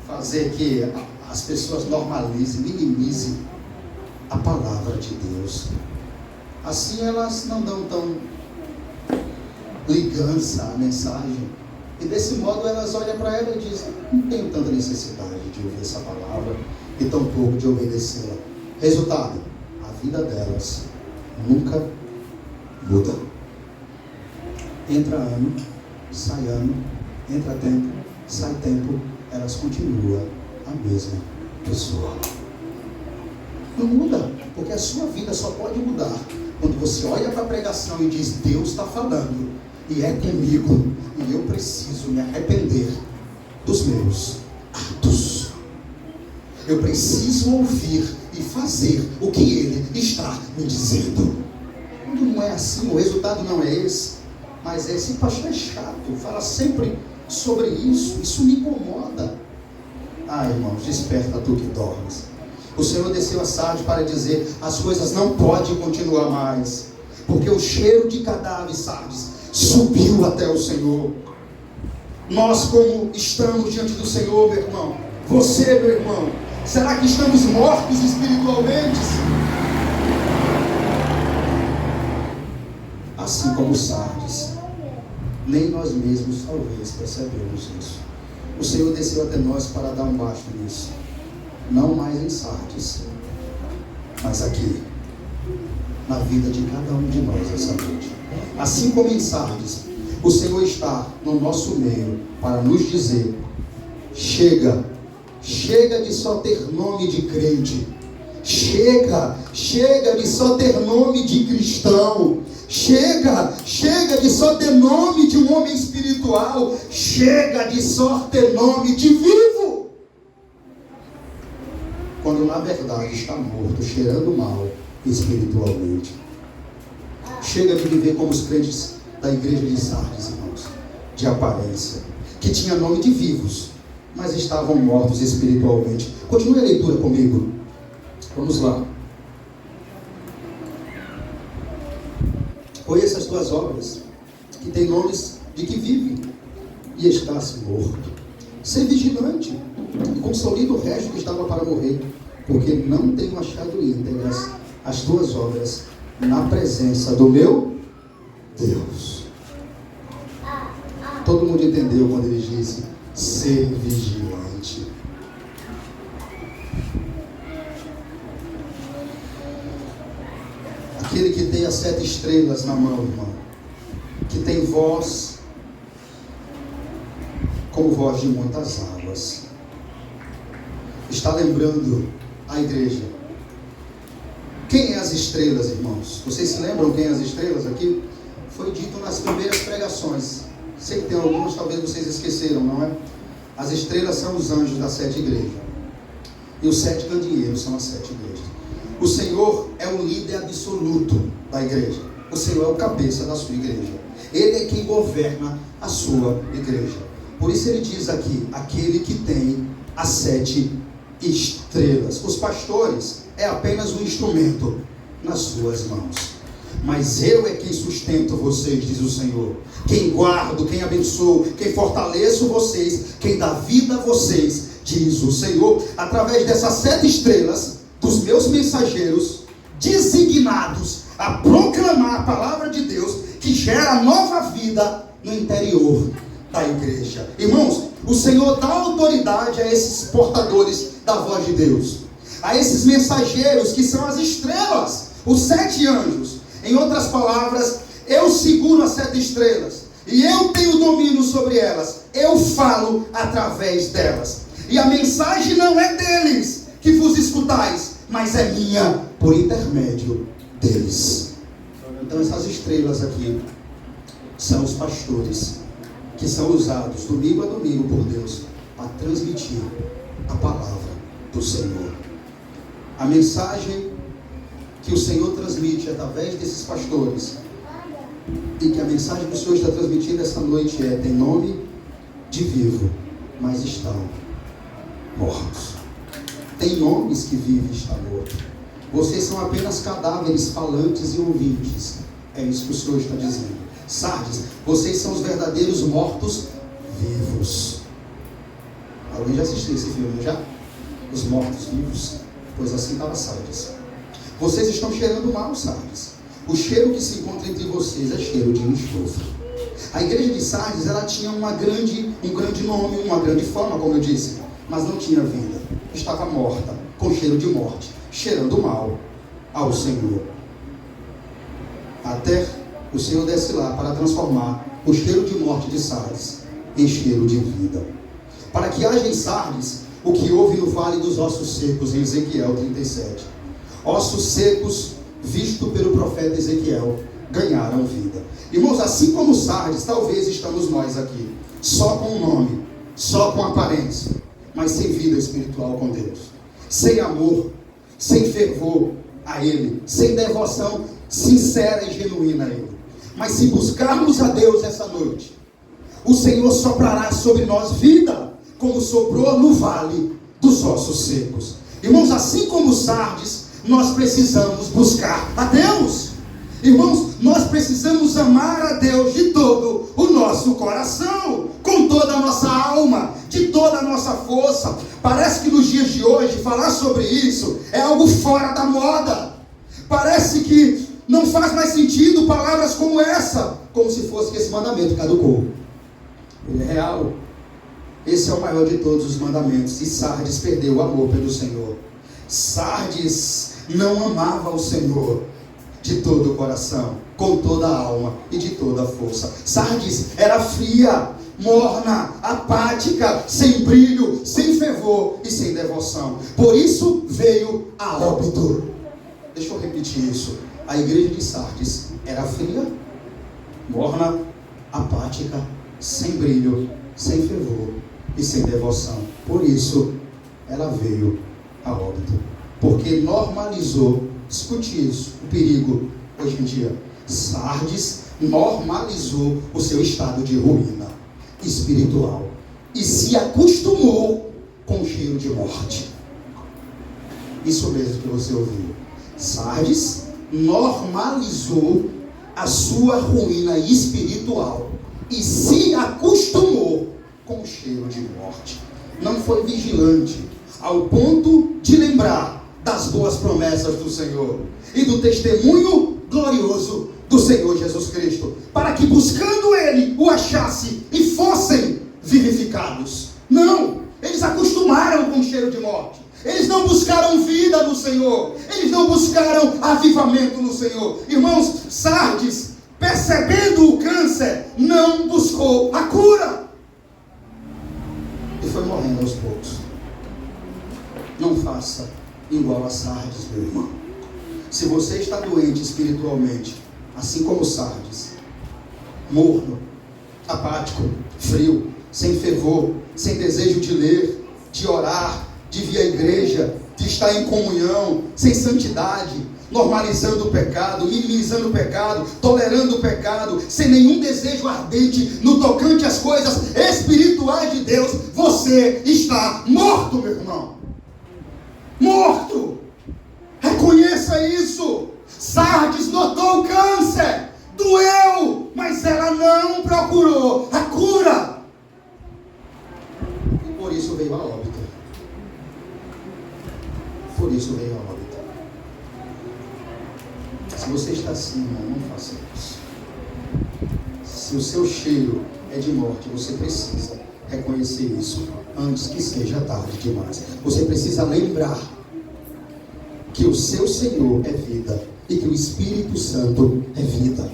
fazer que as pessoas normalizem, minimizem a palavra de Deus. Assim elas não dão tão ligança à mensagem. E desse modo elas olham para ela e dizem: não tenho tanta necessidade de ouvir essa palavra e tão pouco de obedecê-la. Resultado: a vida delas nunca muda. Entra ano, sai ano, entra tempo, sai tempo, elas continuam a mesma pessoa. Não muda, porque a sua vida só pode mudar quando você olha para a pregação e diz: Deus está falando, e é comigo, e eu preciso me arrepender dos meus atos. Eu preciso ouvir e fazer o que Ele está me dizendo. Quando não é assim, o resultado não é esse. Mas esse pastor é chato, fala sempre sobre isso me incomoda. Ah, irmãos, desperta tu que dormes. O Senhor desceu a Sardes para dizer: as coisas não podem continuar mais, porque o cheiro de cadáver, Sardes, subiu até o Senhor. Nós, como estamos diante do Senhor, meu irmão, você, meu irmão, será que estamos mortos espiritualmente? Assim como Sardes, nem nós mesmos talvez percebemos isso. O Senhor desceu até nós para dar um basta nisso. Não mais em Sardes, mas aqui, na vida de cada um de nós essa noite. Assim como em Sardes, o Senhor está no nosso meio para nos dizer: chega de só ter nome de crente, chega de só ter nome de cristão, chega de só ter nome de um homem espiritual, chega de só ter nome de vivo, quando na verdade está morto, cheirando mal espiritualmente. Chega de viver como os crentes da igreja de Sardes, irmãos, de aparência, que tinha nome de vivos, mas estavam mortos espiritualmente. Continue a leitura comigo. Vamos lá. Conheça as tuas obras, que têm nomes de que vive e estás morto. Ser vigilante e consolida o resto que estava para morrer, porque não tenho achado íntegras as tuas obras na presença do meu Deus. Todo mundo entendeu quando ele disse ser vigilante. Aquele que tem as 7 estrelas na mão, irmão, que tem voz como voz de muitas águas, está lembrando a igreja. Quem é as estrelas, irmãos? Vocês se lembram quem é as estrelas aqui? Foi dito nas primeiras pregações. Sei que tem algumas, talvez vocês esqueceram, não é? As estrelas são os anjos das 7 igrejas. E os 7 candeeiros são as 7 igrejas. O Senhor é o líder absoluto da igreja. O Senhor é o cabeça da sua igreja. Ele é quem governa a sua igreja. Por isso ele diz aqui: aquele que tem as 7 estrelas. Os pastores é apenas um instrumento nas suas mãos. Mas eu é quem sustento vocês, diz o Senhor. Quem guardo, quem abençoo, quem fortaleço vocês, quem dá vida a vocês, diz o Senhor. Através dessas 7 estrelas, dos meus mensageiros, designados a proclamar a palavra de Deus, que gera nova vida no interior da igreja. Irmãos, o Senhor dá autoridade a esses portadores da voz de Deus, a esses mensageiros que são as estrelas, os 7 anjos. Em outras palavras, eu seguro as 7 estrelas e eu tenho domínio sobre elas, eu falo através delas, e a mensagem não é deles que vos escutais, mas é minha por intermédio deles. Então essas estrelas aqui são os pastores que são usados domingo a domingo por Deus para transmitir a palavra do Senhor. A mensagem que o Senhor transmite através desses pastores, e que a mensagem que o Senhor está transmitindo essa noite é: tem nome de vivo, mas estão mortos. Tem nomes que vivem e estão mortos. Vocês são apenas cadáveres falantes e ouvintes. É isso que o Senhor está dizendo. Sardes, vocês são os verdadeiros mortos vivos. Alguém já assistiu esse filme, já? Os mortos vivos? Pois assim estava Sardes. Vocês estão cheirando mal, Sardes. O cheiro que se encontra entre vocês é cheiro de enxofre. A igreja de Sardes, ela tinha um grande nome, uma grande fama, como eu disse, mas não tinha vida. Estava morta, com cheiro de morte, cheirando mal ao Senhor. Até o Senhor desce lá para transformar o cheiro de morte de Sardes em cheiro de vida, para que haja em Sardes o que houve no vale dos ossos secos, em Ezequiel 37. Ossos secos, visto pelo profeta Ezequiel, ganharam vida. Irmãos, assim como Sardes, talvez estamos nós aqui, só com o nome, só com aparência, mas sem vida espiritual com Deus, sem amor, sem fervor a Ele, sem devoção sincera e genuína a Ele. Mas se buscarmos a Deus essa noite, o Senhor soprará sobre nós vida, como soprou no vale dos ossos secos. Irmãos, assim como Sardes, nós precisamos buscar a Deus. Irmãos, nós precisamos amar a Deus de todo o nosso coração, com toda a nossa alma, de toda a nossa força. Parece que nos dias de hoje, falar sobre isso é algo fora da moda. Parece que não faz mais sentido palavras como essa, como se fosse que esse mandamento caducou. Ele é real. Esse é o maior de todos os mandamentos. E Sardes perdeu o amor pelo Senhor. Sardes não amava o Senhor de todo o coração, com toda a alma e de toda a força. Sardes era fria, morna, apática, sem brilho, sem fervor e sem devoção. Por isso veio a óbito. Deixa eu repetir isso. A igreja de Sardes era fria, morna, apática, sem brilho, sem fervor e sem devoção. Por isso ela veio a óbito, porque normalizou, escute isso, o perigo hoje em dia. Sardes normalizou o seu estado de ruína espiritual e se acostumou com o cheiro de morte. Isso mesmo que você ouviu. Sardes normalizou a sua ruína espiritual e se acostumou com o cheiro de morte. Não foi vigilante ao ponto de lembrar das boas promessas do Senhor e do testemunho glorioso do Senhor Jesus Cristo, para que buscando Ele o achasse e fossem vivificados. Não, eles acostumaram com o cheiro de morte. Eles não buscaram vida no Senhor, eles não buscaram avivamento no Senhor. Irmãos, Sardes, percebendo o câncer, não buscou a cura e foi morrendo aos poucos. Não faça igual a Sardes, meu irmão. Se você está doente espiritualmente, assim como Sardes, morno, apático, frio, sem fervor, sem desejo de ler, de orar, de vir à igreja, de estar em comunhão, sem santidade, normalizando o pecado, minimizando o pecado, tolerando o pecado, sem nenhum desejo ardente no tocante às coisas espirituais de Deus, você está morto, meu irmão. Morto. Reconheça isso. Sardes notou o câncer, doeu, mas ela não procurou a cura. E por isso veio a óbito. Por isso veio a óbito. Se você está assim, irmão, não faça isso. Se o seu cheiro é de morte, você precisa reconhecer isso antes que seja tarde demais. Você precisa lembrar que o seu Senhor é vida e que o Espírito Santo é vida.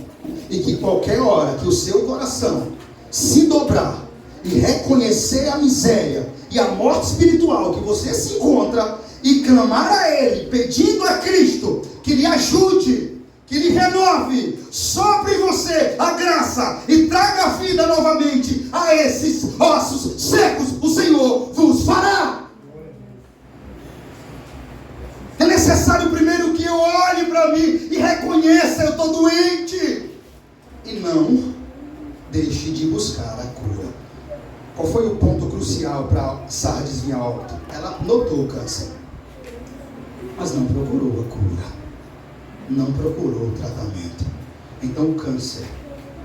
E que qualquer hora que o seu coração se dobrar e reconhecer a miséria e a morte espiritual que você se encontra e clamar a Ele, pedindo a Cristo que lhe ajude, que lhe renove, sopre em você a graça e traga a vida novamente a esses ossos secos, o Senhor vos fará. É necessário primeiro que eu olhe para mim e reconheça: eu estou doente, e não deixe de buscar a cura. Qual foi o ponto crucial para Sardes vir ao alto? Ela notou o câncer, mas não procurou a cura, não procurou o tratamento. Então o câncer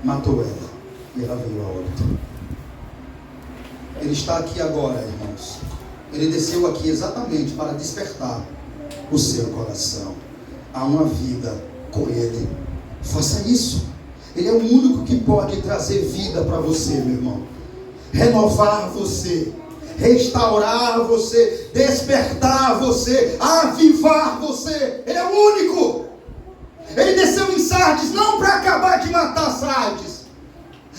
matou ela e ela veio a óbito. Ele está aqui agora, irmãos. Ele desceu aqui exatamente para despertar o seu coração a uma vida com Ele. Faça isso. Ele é o único que pode trazer vida para você, meu irmão. Renovar você, restaurar você, despertar você, avivar você. Ele é o único. Ele desceu em Sardes não para acabar de matar Sardes,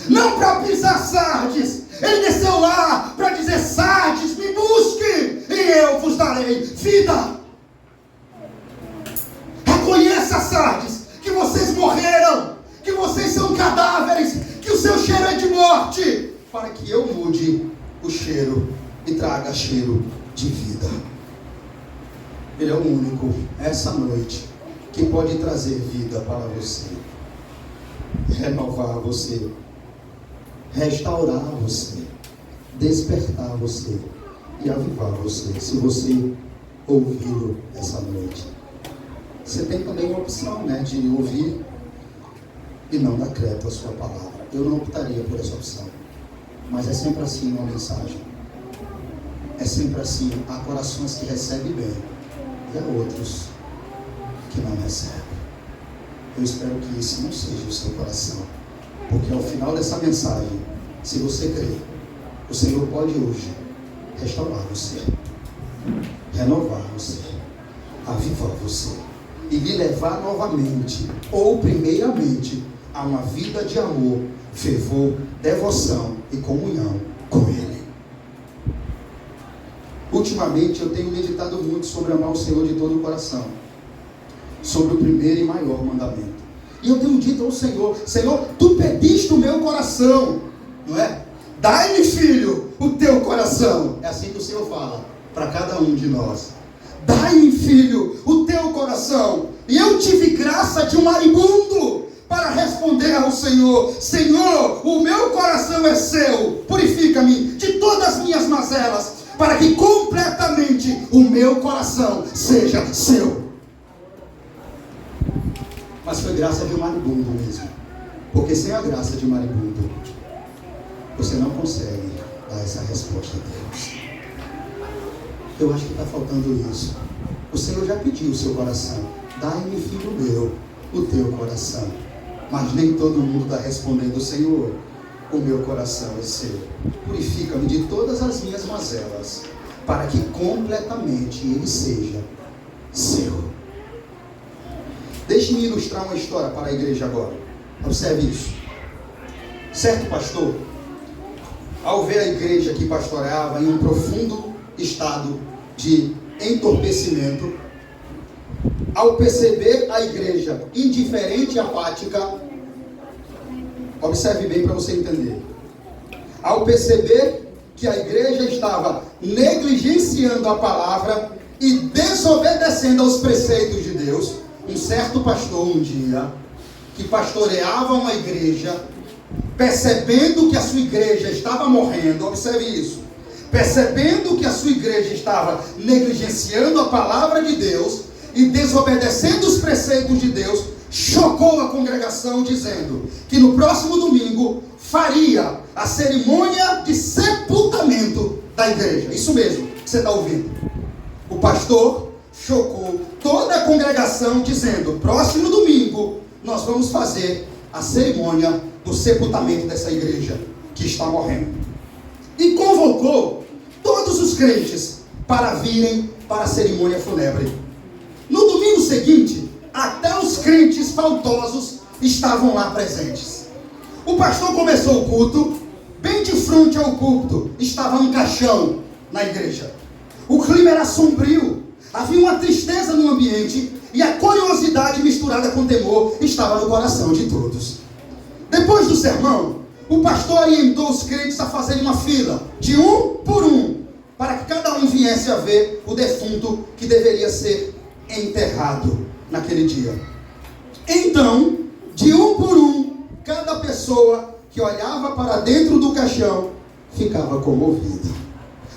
não para pisar Sardes. Ele desceu lá para dizer: Sardes, me busque e eu vos darei vida. Reconheça, Sardes, que vocês morreram, que vocês são cadáveres, que o seu cheiro é de morte, para que eu mude o cheiro e traga cheiro de vida. Ele é o único, essa noite, que pode trazer vida para você, renovar você, restaurar você, despertar você e avivar você, se você ouvi-lo essa noite. Você tem também uma opção, de ouvir e não dar crédito à sua palavra. Eu não optaria por essa opção, mas é sempre assim uma mensagem. É sempre assim. Há corações que recebem bem e há outros que não recebem. Eu espero que esse não seja o seu coração, porque ao final dessa mensagem, se você crer, o Senhor pode hoje restaurar você, renovar você, avivar você e lhe levar novamente, ou primeiramente, a uma vida de amor, fervor, devoção e comunhão com Ele. Ultimamente eu tenho meditado muito sobre amar o Senhor de todo o coração, sobre o primeiro e maior mandamento. E eu tenho dito ao Senhor: Senhor, tu pediste o meu coração, não é? Dai-me, filho, o teu coração. É assim que o Senhor fala para cada um de nós. Dai-me, filho, o teu coração. E eu tive graça de um maribundo para responder ao Senhor: Senhor, o meu coração é seu, purifica-me de todas as minhas mazelas, para que completamente o meu coração seja seu. Mas foi graça de um maribundo mesmo, porque sem a graça de um maribundo, você não consegue dar essa resposta a Deus. Eu acho que está faltando isso. O Senhor já pediu o seu coração: dai-me, filho meu, o teu coração. Mas nem todo mundo está respondendo: Senhor, o meu coração é seu, purifica-me de todas as minhas mazelas, para que completamente ele seja seu. Deixe-me ilustrar uma história para a igreja agora. Observe isso. Certo pastor, ao ver a igreja que pastoreava em um profundo estado de entorpecimento, ao perceber a igreja indiferente e apática, observe bem para você entender. Ao perceber que a igreja estava negligenciando a palavra e desobedecendo aos preceitos de Deus, um certo pastor um dia, que pastoreava uma igreja, percebendo que a sua igreja estava morrendo, observe isso, percebendo que a sua igreja estava negligenciando a palavra de Deus e desobedecendo os preceitos de Deus, chocou a congregação dizendo que no próximo domingo faria a cerimônia de sepultamento da igreja. Isso mesmo que você está ouvindo. O pastor chocou toda a congregação dizendo: próximo domingo nós vamos fazer a cerimônia do sepultamento dessa igreja que está morrendo. E convocou todos os crentes para virem para a cerimônia fúnebre. No domingo seguinte, até os crentes faltosos estavam lá presentes. O pastor começou o culto, bem de frente ao púlpito estava um caixão na igreja. O clima era sombrio, havia uma tristeza no ambiente e a curiosidade misturada com temor estava no coração de todos. Depois do sermão, o pastor orientou os crentes a fazerem uma fila, de um por um, para que cada um viesse a ver o defunto que deveria ser enterrado naquele dia. Então, de um por um, cada pessoa que olhava para dentro do caixão ficava comovida.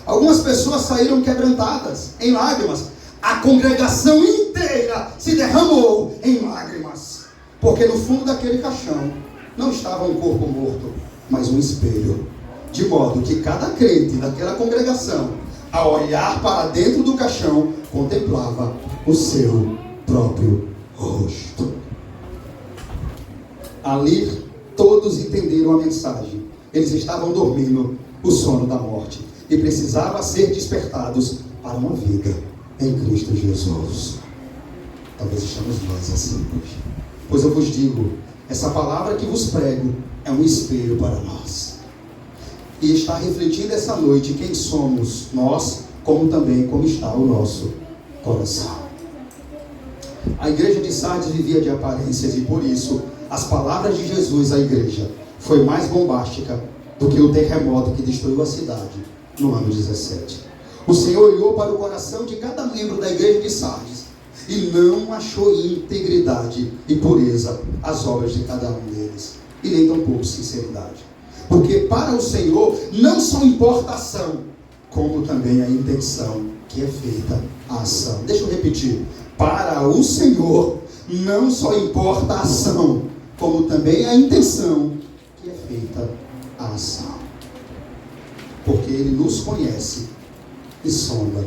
Algumas pessoas saíram quebrantadas, em lágrimas. A congregação inteira se derramou em lágrimas, porque no fundo daquele caixão não estava um corpo morto, mas um espelho. De modo que cada crente daquela congregação, ao olhar para dentro do caixão, contemplava o seu próprio rosto. Ali todos entenderam a mensagem. Eles estavam dormindo o sono da morte e precisavam ser despertados para uma vida em Cristo Jesus. Talvez estamos nós assim hoje. Pois eu vos digo, essa palavra que vos prego é um espelho para nós. E está refletindo essa noite quem somos nós, como também como está o nosso coração. A igreja de Sardes vivia de aparências e por isso as palavras de Jesus à igreja foi mais bombástica do que o terremoto que destruiu a cidade no ano 17. O Senhor olhou para o coração de cada membro da igreja de Sardes e não achou integridade e pureza as obras de cada um deles, e nem tampouco sinceridade. Porque para o Senhor não só importa a ação, como também a intenção que é feita a ação. Deixa eu repetir. Para o Senhor não só importa a ação, como também a intenção que é feita a ação. Porque Ele nos conhece e sonda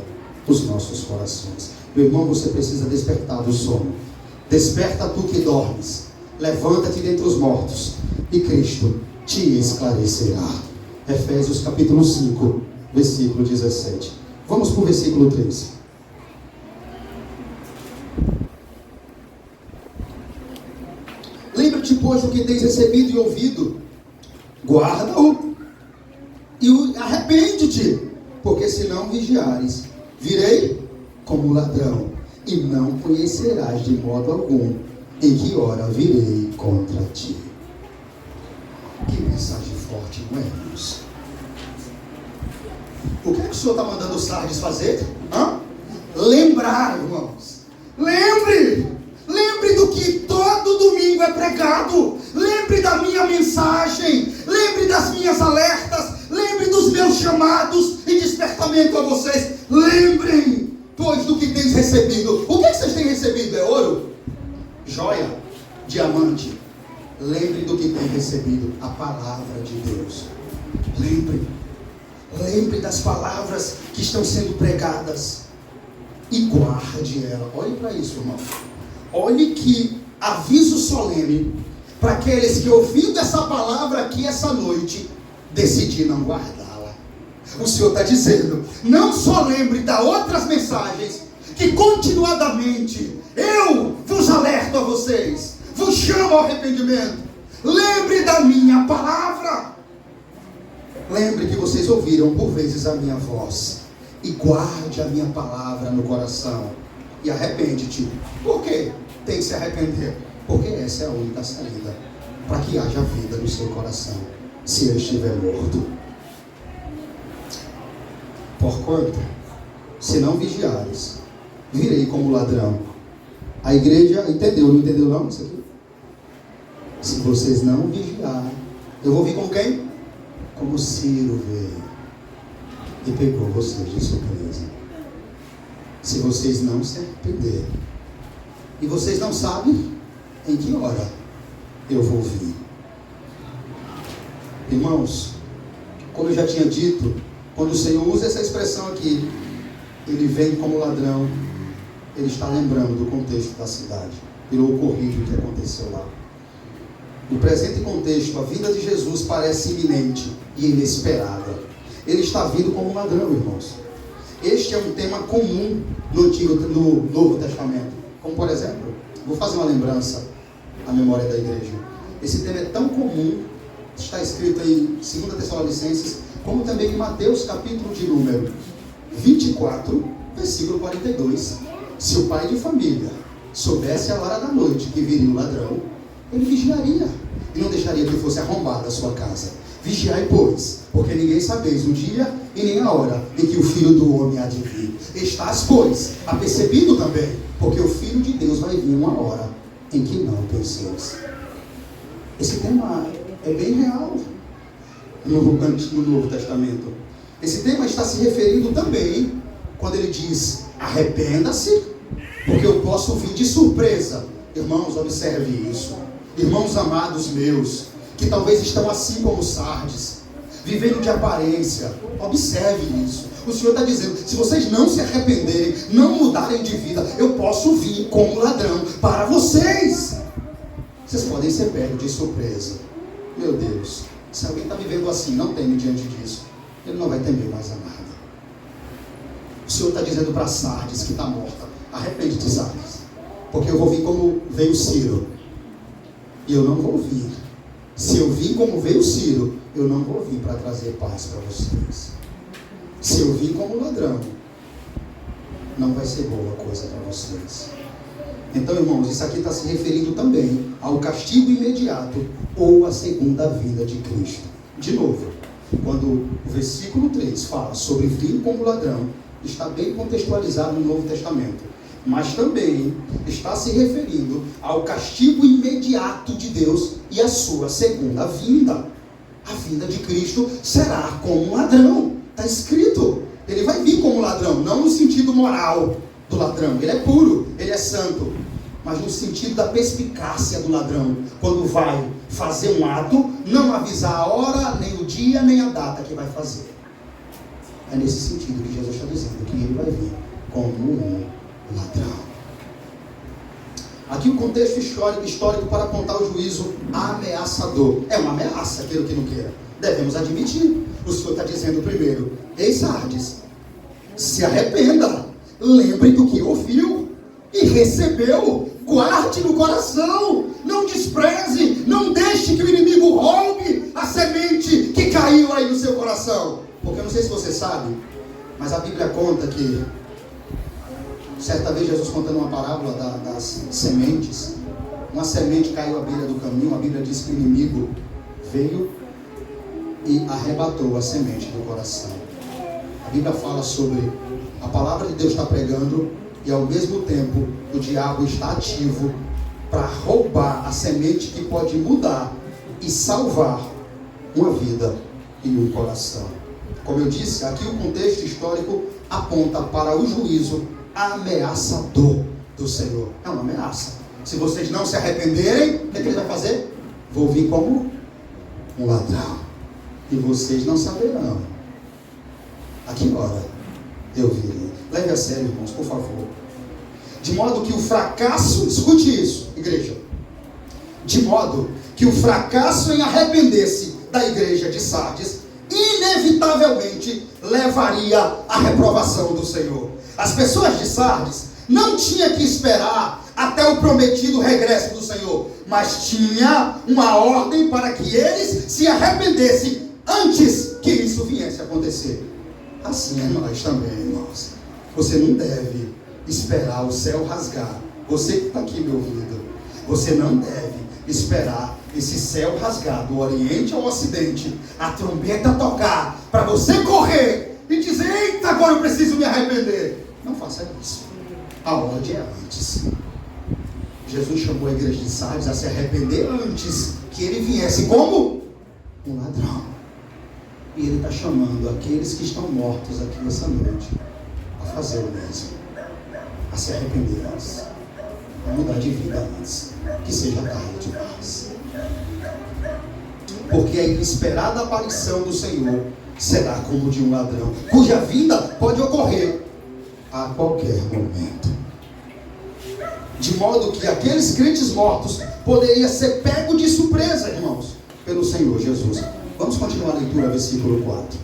os nossos corações. Meu irmão, você precisa despertar do sono. Desperta tu que dormes. Levanta-te dentre os mortos e Cristo te esclarecerá. Efésios capítulo 5, versículo 17. Vamos para o versículo 13. Lembra-te, pois, do que tens recebido e ouvido, guarda-o e arrepende-te, porque se não vigiares, virei como ladrão, e não conhecerás de modo algum em que hora virei contra ti. Que mensagem forte, não é, irmãos? O que é que o Senhor está mandando os Sardes fazer? Lembrar, irmãos. Lembre do que todo domingo é pregado. Lembre da minha mensagem. Lembre das minhas alertas. Lembre dos meus chamados e despertamento a vocês. Lembrem, pois, do que tens recebido. O que vocês têm recebido? É ouro? Joia? Diamante? Lembre do que tem recebido, a palavra de Deus. Lembre das palavras que estão sendo pregadas e guarde ela. Olhe para isso, irmão. Olhe que aviso solene para aqueles que ouvindo essa palavra aqui essa noite decidir não guardá-la. O Senhor está dizendo, não só lembre das outras mensagens que continuadamente eu vos alerto a vocês, vos chamo ao arrependimento. Lembre da minha palavra. Lembre que vocês ouviram por vezes a minha voz. E guarde a minha palavra no coração. E arrepende-te. Por quê? Tem que se arrepender. Porque essa é a única saída para que haja vida no seu coração, se ele estiver morto. Porquanto, se não vigiares, virei como ladrão. A igreja entendeu, não entendeu não isso aqui? Se vocês não vigiarem, eu vou vir com quem? Como Ciro veio e pegou vocês de surpresa. Se vocês não se arrependerem, e vocês não sabem em que hora eu vou vir. Irmãos, como eu já tinha dito, quando o Senhor usa essa expressão aqui, ele vem como ladrão, ele está lembrando do contexto da cidade, pelo ocorrido que aconteceu lá. No presente contexto, a vinda de Jesus parece iminente e inesperada. Ele está vindo como um ladrão, irmãos. Este é um tema comum no Novo Testamento. Como, por exemplo, vou fazer uma lembrança à memória da igreja. Esse tema é tão comum, está escrito em 2 Tessalonicenses, como também em Mateus, capítulo de número 24, versículo 42. Se o pai de família soubesse a hora da noite que viria o ladrão, ele vigiaria e não deixaria que fosse arrombada a sua casa. Vigiai, pois, porque ninguém sabeis o dia e nem a hora em que o Filho do Homem há de vir. Estás, pois, apercebido também, porque o Filho de Deus vai vir uma hora em que não penseis. Esse tema é bem real no Novo Testamento. Esse tema está se referindo também quando ele diz: arrependa-se, porque eu posso vir de surpresa. Irmãos, observe isso. Irmãos amados meus, que talvez estão assim como Sardes, vivendo de aparência, observe isso. O Senhor está dizendo: se vocês não se arrependerem, não mudarem de vida, eu posso vir como ladrão para vocês. Vocês podem ser pegos de surpresa. Meu Deus, se alguém está vivendo assim, não teme diante disso, ele não vai temer mais a nada. O Senhor está dizendo para Sardes, que está morta: arrepende-te, Sardes, porque eu vou vir como veio Ciro, e eu não vou vir. Se eu vim como veio Ciro, eu não vou vir para trazer paz para vocês. Se eu vim como ladrão, não vai ser boa coisa para vocês. Então, irmãos, isso aqui está se referindo também ao castigo imediato ou à segunda vinda de Cristo. De novo, quando o versículo 3 fala sobre vir como ladrão, está bem contextualizado no Novo Testamento. Mas também está se referindo ao castigo imediato de Deus e a sua segunda vinda. A vinda de Cristo será como um ladrão. Está escrito. Ele vai vir como ladrão, não no sentido moral do ladrão. Ele é puro, ele é santo. Mas no sentido da perspicácia do ladrão. Quando vai fazer um ato, não avisar a hora, nem o dia, nem a data que vai fazer. É nesse sentido que Jesus está dizendo que ele vai vir como um ladrão. Aqui o contexto histórico para apontar o juízo ameaçador. É uma ameaça, queira que não queira. Devemos admitir. O Senhor está dizendo primeiro: ei, Sardes, se arrependa, lembre do que ouviu e recebeu, guarde no coração, não despreze, não deixe que o inimigo roube a semente que caiu aí no seu coração. Porque eu não sei se você sabe, mas a Bíblia conta que certa vez Jesus contando uma parábola das sementes, uma semente caiu à beira do caminho. A Bíblia diz que o inimigo veio e arrebatou a semente do coração. A Bíblia fala sobre a palavra de Deus está pregando e ao mesmo tempo o diabo está ativo para roubar a semente que pode mudar e salvar uma vida e um coração. Como eu disse, aqui o contexto histórico aponta para o juízo ameaçador do Senhor. É uma ameaça. Se vocês não se arrependerem, o que ele vai fazer? Vou vir como um ladrão e vocês não saberão a que hora eu virei. Leve a sério, irmãos, por favor. De modo que o fracasso, escute isso, igreja, de modo que o fracasso em arrepender-se da igreja de Sardes inevitavelmente levaria à reprovação do Senhor. As pessoas de Sardes não tinham que esperar até o prometido regresso do Senhor, mas tinha uma ordem para que eles se arrependessem antes que isso viesse a acontecer. Assim é nós também, irmãos. Você não deve esperar o céu rasgar. Você que está aqui me ouvindo, você não deve esperar esse céu rasgar do Oriente ao Ocidente, a trombeta tocar, para você correr e dizer: eita, agora eu preciso me arrepender. Não faça isso. A ordem é antes. Jesus chamou a igreja de Sardes a se arrepender antes que ele viesse como um ladrão. E ele está chamando aqueles que estão mortos aqui nessa noite a fazer o mesmo, a se arrepender antes, a mudar de vida antes que seja tarde demais. Porque a inesperada aparição do Senhor será como de um ladrão, cuja vinda pode ocorrer a qualquer momento. de modo que aqueles crentes mortos poderiam ser pegos de surpresa, irmãos, pelo Senhor Jesus. Vamos continuar a leitura, versículo 4.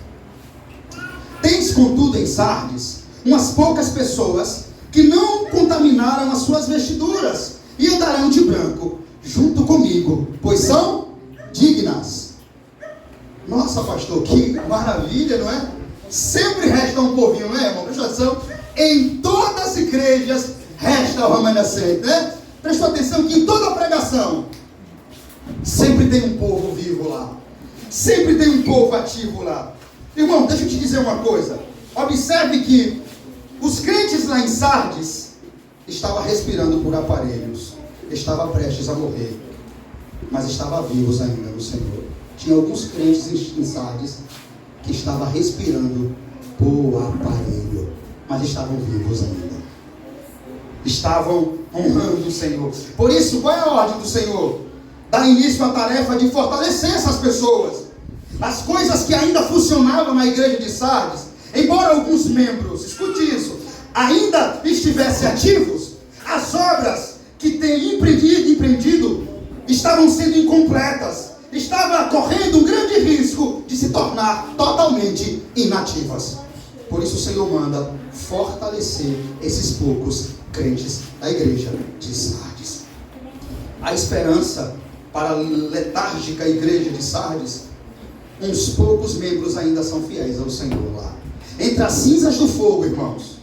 Tens, contudo, em Sardes, umas poucas pessoas que não contaminaram as suas vestiduras e andarão de branco junto comigo, pois são dignas. Nossa, pastor, que maravilha, não é? Sempre resta um povinho, não é, irmão? Presta atenção, em todas as igrejas resta o remanescente, né? Prestou atenção que em toda pregação sempre tem um povo vivo lá, sempre tem um povo ativo lá. Irmão, deixa eu te dizer uma coisa. Observe que os crentes lá em Sardes estavam respirando por aparelhos, estavam prestes a morrer, mas estavam vivos ainda no Senhor. Tinha alguns crentes em Sardes que estavam respirando por aparelho, mas estavam vivos ainda. Estavam honrando o Senhor. Por isso, qual é a ordem do Senhor? Dar início à tarefa de fortalecer essas pessoas. As coisas que ainda funcionavam na igreja de Sardes, embora alguns membros, escute isso, ainda estivessem ativos, as obras que têm empreendido estavam sendo incompletas. Estava correndo um grande risco de se tornar totalmente inativas. Por isso o Senhor manda fortalecer esses poucos crentes da igreja de Sardes. A esperança para a letárgica igreja de Sardes, uns poucos membros ainda são fiéis ao Senhor lá. Entre as cinzas do fogo, irmãos,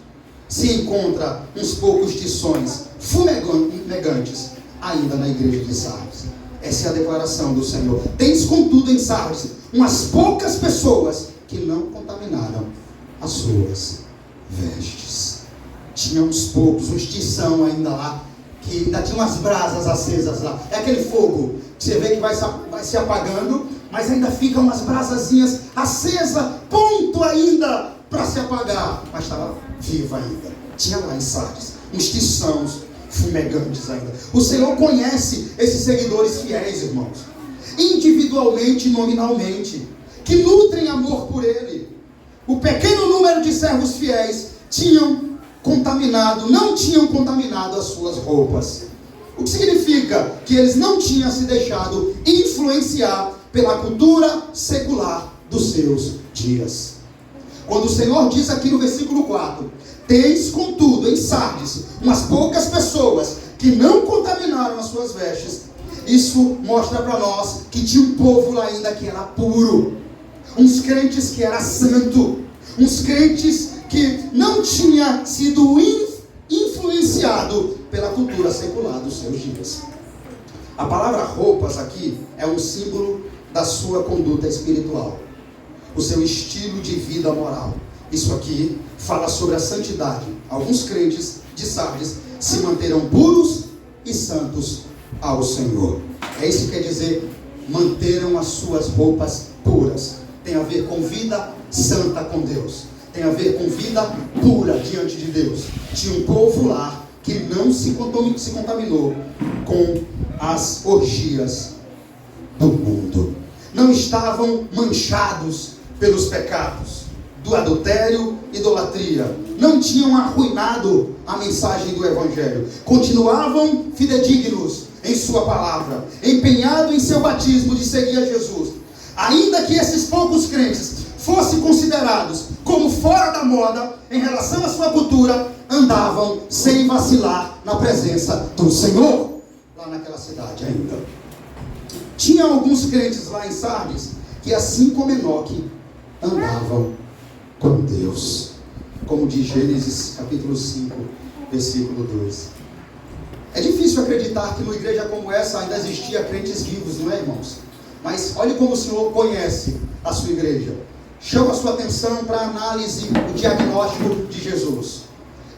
se encontra uns poucos tições fumegantes ainda na igreja de Sardes. Essa é a declaração do Senhor. Tens, contudo, em Sardes umas poucas pessoas que não contaminaram as suas vestes. Tinha uns poucos, uns tição ainda lá, que ainda tinha umas brasas acesas lá. É aquele fogo que você vê que vai se apagando, mas ainda ficam umas brasazinhas acesas, ponto ainda para se apagar, mas estava viva ainda. Tinha lá em Sardes uns tiçãos fumegantes ainda. O Senhor conhece esses seguidores fiéis, irmãos, individualmente e nominalmente, que nutrem amor por Ele. O pequeno número de servos fiéis não tinham contaminado as suas roupas. O que significa que eles não tinham se deixado influenciar pela cultura secular dos seus dias. Quando o Senhor diz aqui no versículo 4, tens, contudo, em Sardes umas poucas pessoas que não contaminaram as suas vestes, isso mostra para nós que tinha um povo lá ainda que era puro, uns crentes que era santo, uns crentes que não tinha sido influenciado pela cultura secular dos seus dias. A palavra roupas aqui é um símbolo da sua conduta espiritual, o seu estilo de vida moral. Isso aqui fala sobre a santidade. Alguns crentes de Sardes se manterão puros e santos ao Senhor. É isso que quer dizer, manteram as suas roupas puras. Tem a ver com vida santa com Deus. Tem a ver com vida pura diante de Deus. Tinha um povo lá que não se contaminou com as orgias do mundo. Não estavam manchados pelos pecados do adultério e idolatria. Não tinham arruinado a mensagem do Evangelho. Continuavam fidedignos em sua palavra, empenhados em seu batismo de seguir a Jesus. Ainda que esses poucos crentes fossem considerados como fora da moda em relação à sua cultura, andavam sem vacilar na presença do Senhor, lá naquela cidade ainda. Tinha alguns crentes lá em Sardes que, assim como Enoque, andavam com Deus, como diz Gênesis capítulo 5, versículo 2. É difícil acreditar que numa igreja como essa ainda existia crentes vivos, não é, irmãos? Mas olhe como o Senhor conhece a sua igreja. Chama a sua atenção para a análise do diagnóstico de Jesus.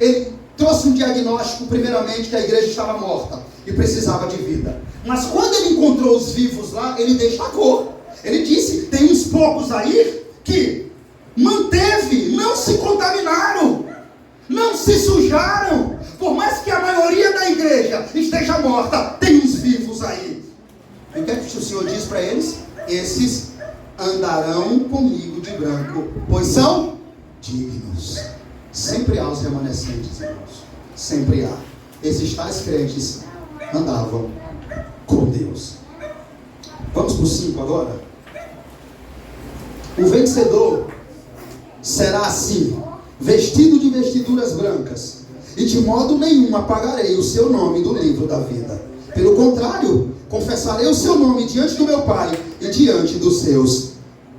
Ele trouxe um diagnóstico, primeiramente, que a igreja estava morta e precisava de vida. Mas quando ele encontrou os vivos lá, ele destacou. Ele disse, tem uns poucos aí que manteve, não se contaminaram, não se sujaram. Por mais que a maioria da igreja esteja morta, tem uns vivos aí. E o que é que o Senhor diz para eles? Esses andarão comigo de branco, pois são dignos. Sempre há os remanescentes, irmãos. Sempre há. esses tais crentes andavam com Deus. Vamos para o 5 agora. O vencedor será assim, vestido de vestiduras brancas, e de modo nenhum apagarei o seu nome do livro da vida. Pelo contrário, confessarei o seu nome diante do meu Pai e diante dos seus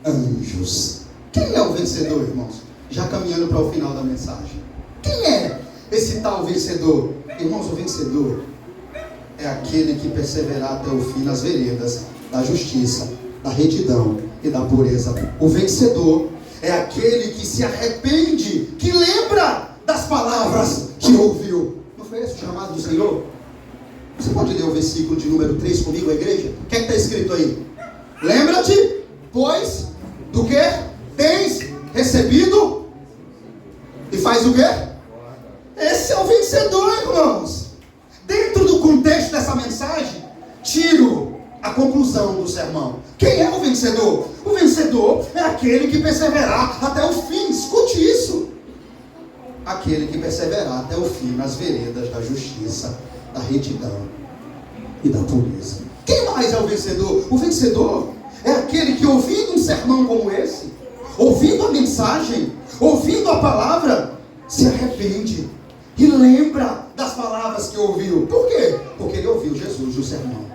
anjos. Quem é o vencedor, irmãos? Já caminhando para o final da mensagem. Quem é esse tal vencedor? Irmãos, o vencedor é aquele que perseverar até o fim nas veredas da justiça, da retidão e da pureza. O vencedor é aquele que se arrepende, que lembra das palavras que ouviu. Não foi esse o chamado do Senhor? Você pode ler o versículo de número 3 comigo, a igreja? O que é que está escrito aí? Lembra-te, pois, do que tens recebido e faz o quê? Esse é o vencedor, irmãos. Dentro do contexto dessa mensagem, tiro a conclusão do sermão. Quem é o vencedor? O vencedor é aquele que perseverar até o fim. Escute isso. Aquele que perseverar até o fim nas veredas da justiça, da retidão e da pureza. Quem mais é o vencedor? O vencedor é aquele que, ouvindo um sermão como esse, ouvindo a mensagem, ouvindo a palavra, se arrepende e lembra das palavras que ouviu. Por quê? Porque ele ouviu Jesus no sermão.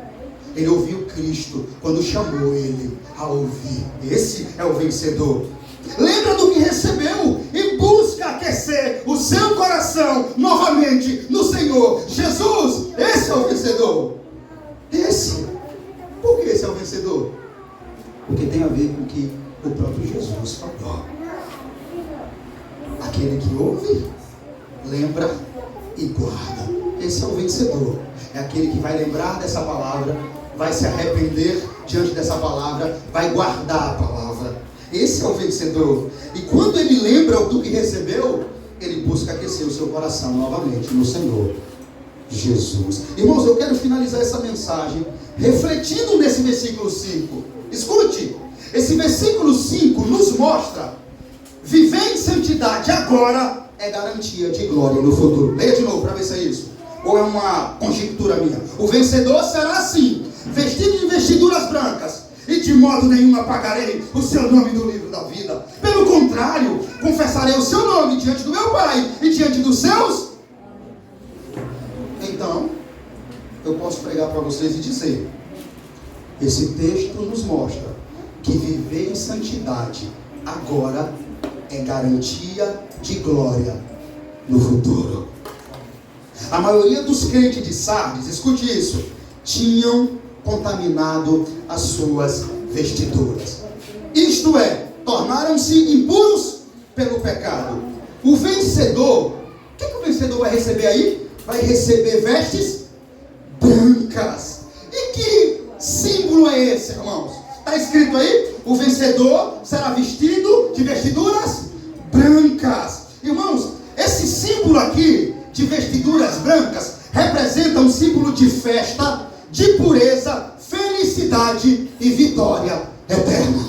Ele ouviu Cristo quando chamou ele a ouvir. Esse é o vencedor. Lembra do que recebeu e busca aquecer o seu coração novamente no Senhor Jesus. Esse é o vencedor. Esse. Por que esse é o vencedor? Porque tem a ver com o que o próprio Jesus falou. Aquele que ouve, lembra e guarda. Esse é o vencedor. É aquele que vai lembrar dessa palavra, vai se arrepender diante dessa palavra, vai guardar a palavra. Esse é o vencedor. E quando ele lembra do que recebeu, ele busca aquecer o seu coração novamente no Senhor Jesus. Irmãos, eu quero finalizar essa mensagem refletindo nesse versículo 5. Escute, esse versículo 5 nos mostra: viver em santidade agora é garantia de glória no futuro. Leia de novo para ver se é isso, ou é uma conjectura minha. O vencedor será assim, vestido de vestiduras brancas, e de modo nenhum apagarei o seu nome do livro da vida. Pelo contrário, confessarei o seu nome diante do meu Pai e diante dos seus. Então, eu posso pregar para vocês e dizer: esse texto nos mostra que viver em santidade agora é garantia de glória no futuro. A maioria dos crentes de Sardes, escute isso, tinham contaminado as suas vestiduras. Isto é, tornaram-se impuros pelo pecado. O vencedor, o que o vencedor vai receber aí? Vai receber vestes brancas. E que símbolo é esse, irmãos? Está escrito aí: o vencedor será vestido de vestiduras brancas. Irmãos, esse símbolo aqui de vestiduras brancas representa um símbolo de festa, de pureza, felicidade e vitória eterna.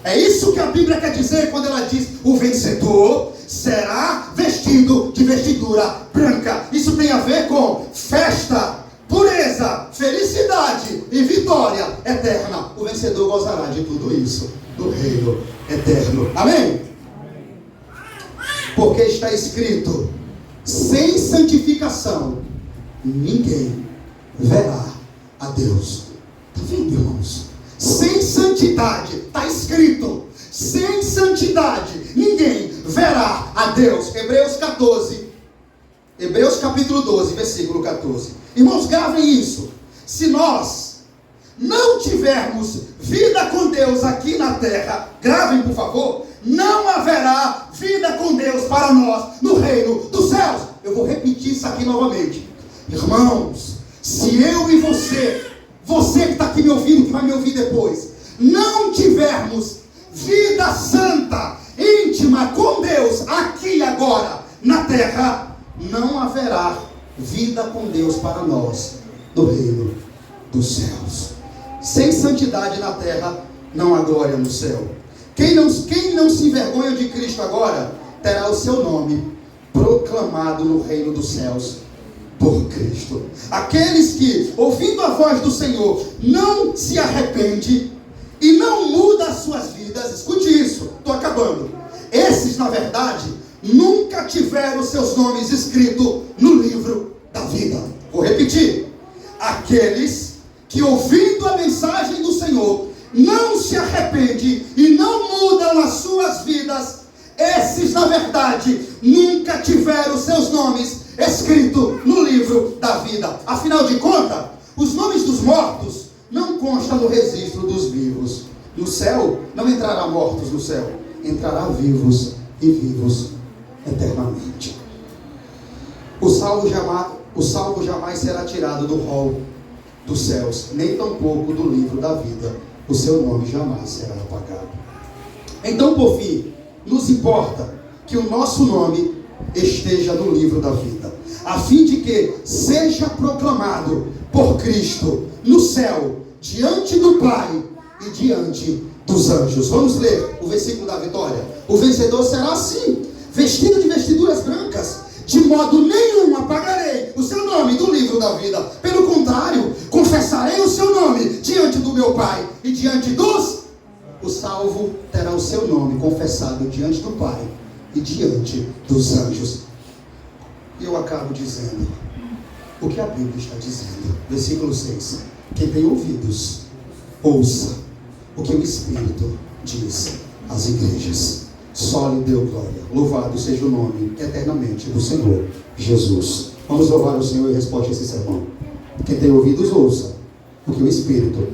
É isso que a Bíblia quer dizer quando ela diz: o vencedor será vestido de vestidura branca. Isso tem a ver com festa, pureza, felicidade e vitória eterna. O vencedor gozará de tudo isso, do reino eterno. Amém? Porque está escrito: sem santificação ninguém verá a Deus. Está vendo, irmãos? Sem santidade, está escrito: sem santidade ninguém verá a Deus. Hebreus 14, Hebreus capítulo 12, versículo 14. Irmãos, gravem isso. Se nós não tivermos vida com Deus aqui na terra, gravem por favor, não haverá vida com Deus para nós no reino dos céus. Eu vou repetir isso aqui novamente. Irmãos, se eu e você que está aqui me ouvindo, que vai me ouvir depois, não tivermos vida santa, íntima com Deus aqui e agora na terra, não haverá vida com Deus para nós no reino dos céus. Sem santidade na terra, não há glória no céu. Quem não se envergonha de Cristo agora, terá o seu nome proclamado no reino dos céus por Cristo. Aqueles que, ouvindo a voz do Senhor, não se arrepende e não muda as suas vidas. Escute isso, estou acabando. Esses, na verdade, nunca tiveram seus nomes escritos no livro da vida. Vou repetir. Aqueles que, ouvindo a mensagem do Senhor, não se arrepende e não mudam as suas vidas, esses, na verdade, nunca tiveram seus nomes escritos no livro da vida. Afinal de contas, os nomes dos mortos não constam no registro dos vivos. No céu, não entrará mortos no céu, entrará vivos e vivos eternamente. O salvo jamais será tirado do rol dos céus, nem tampouco do livro da vida. O seu nome jamais será apagado. Então, por fim, nos importa que o nosso nome esteja no livro da vida, a fim de que seja proclamado por Cristo no céu, diante do Pai e diante dos anjos. Vamos ler o versículo da vitória. O vencedor será assim, vestido de vestiduras brancas, de modo nenhum apagarei o seu nome do livro da vida. Pelo contrário, confessarei o seu nome diante do meu Pai e diante dos... O salvo terá o seu nome confessado diante do Pai e diante dos anjos. E eu acabo dizendo o que a Bíblia está dizendo. Versículo 6. Quem tem ouvidos, ouça o que o Espírito diz às igrejas. Só lhe deu glória. Louvado seja o nome eternamente do Senhor Jesus. Vamos louvar o Senhor e responde a esse sermão. Quem tem ouvidos, ouça o que o Espírito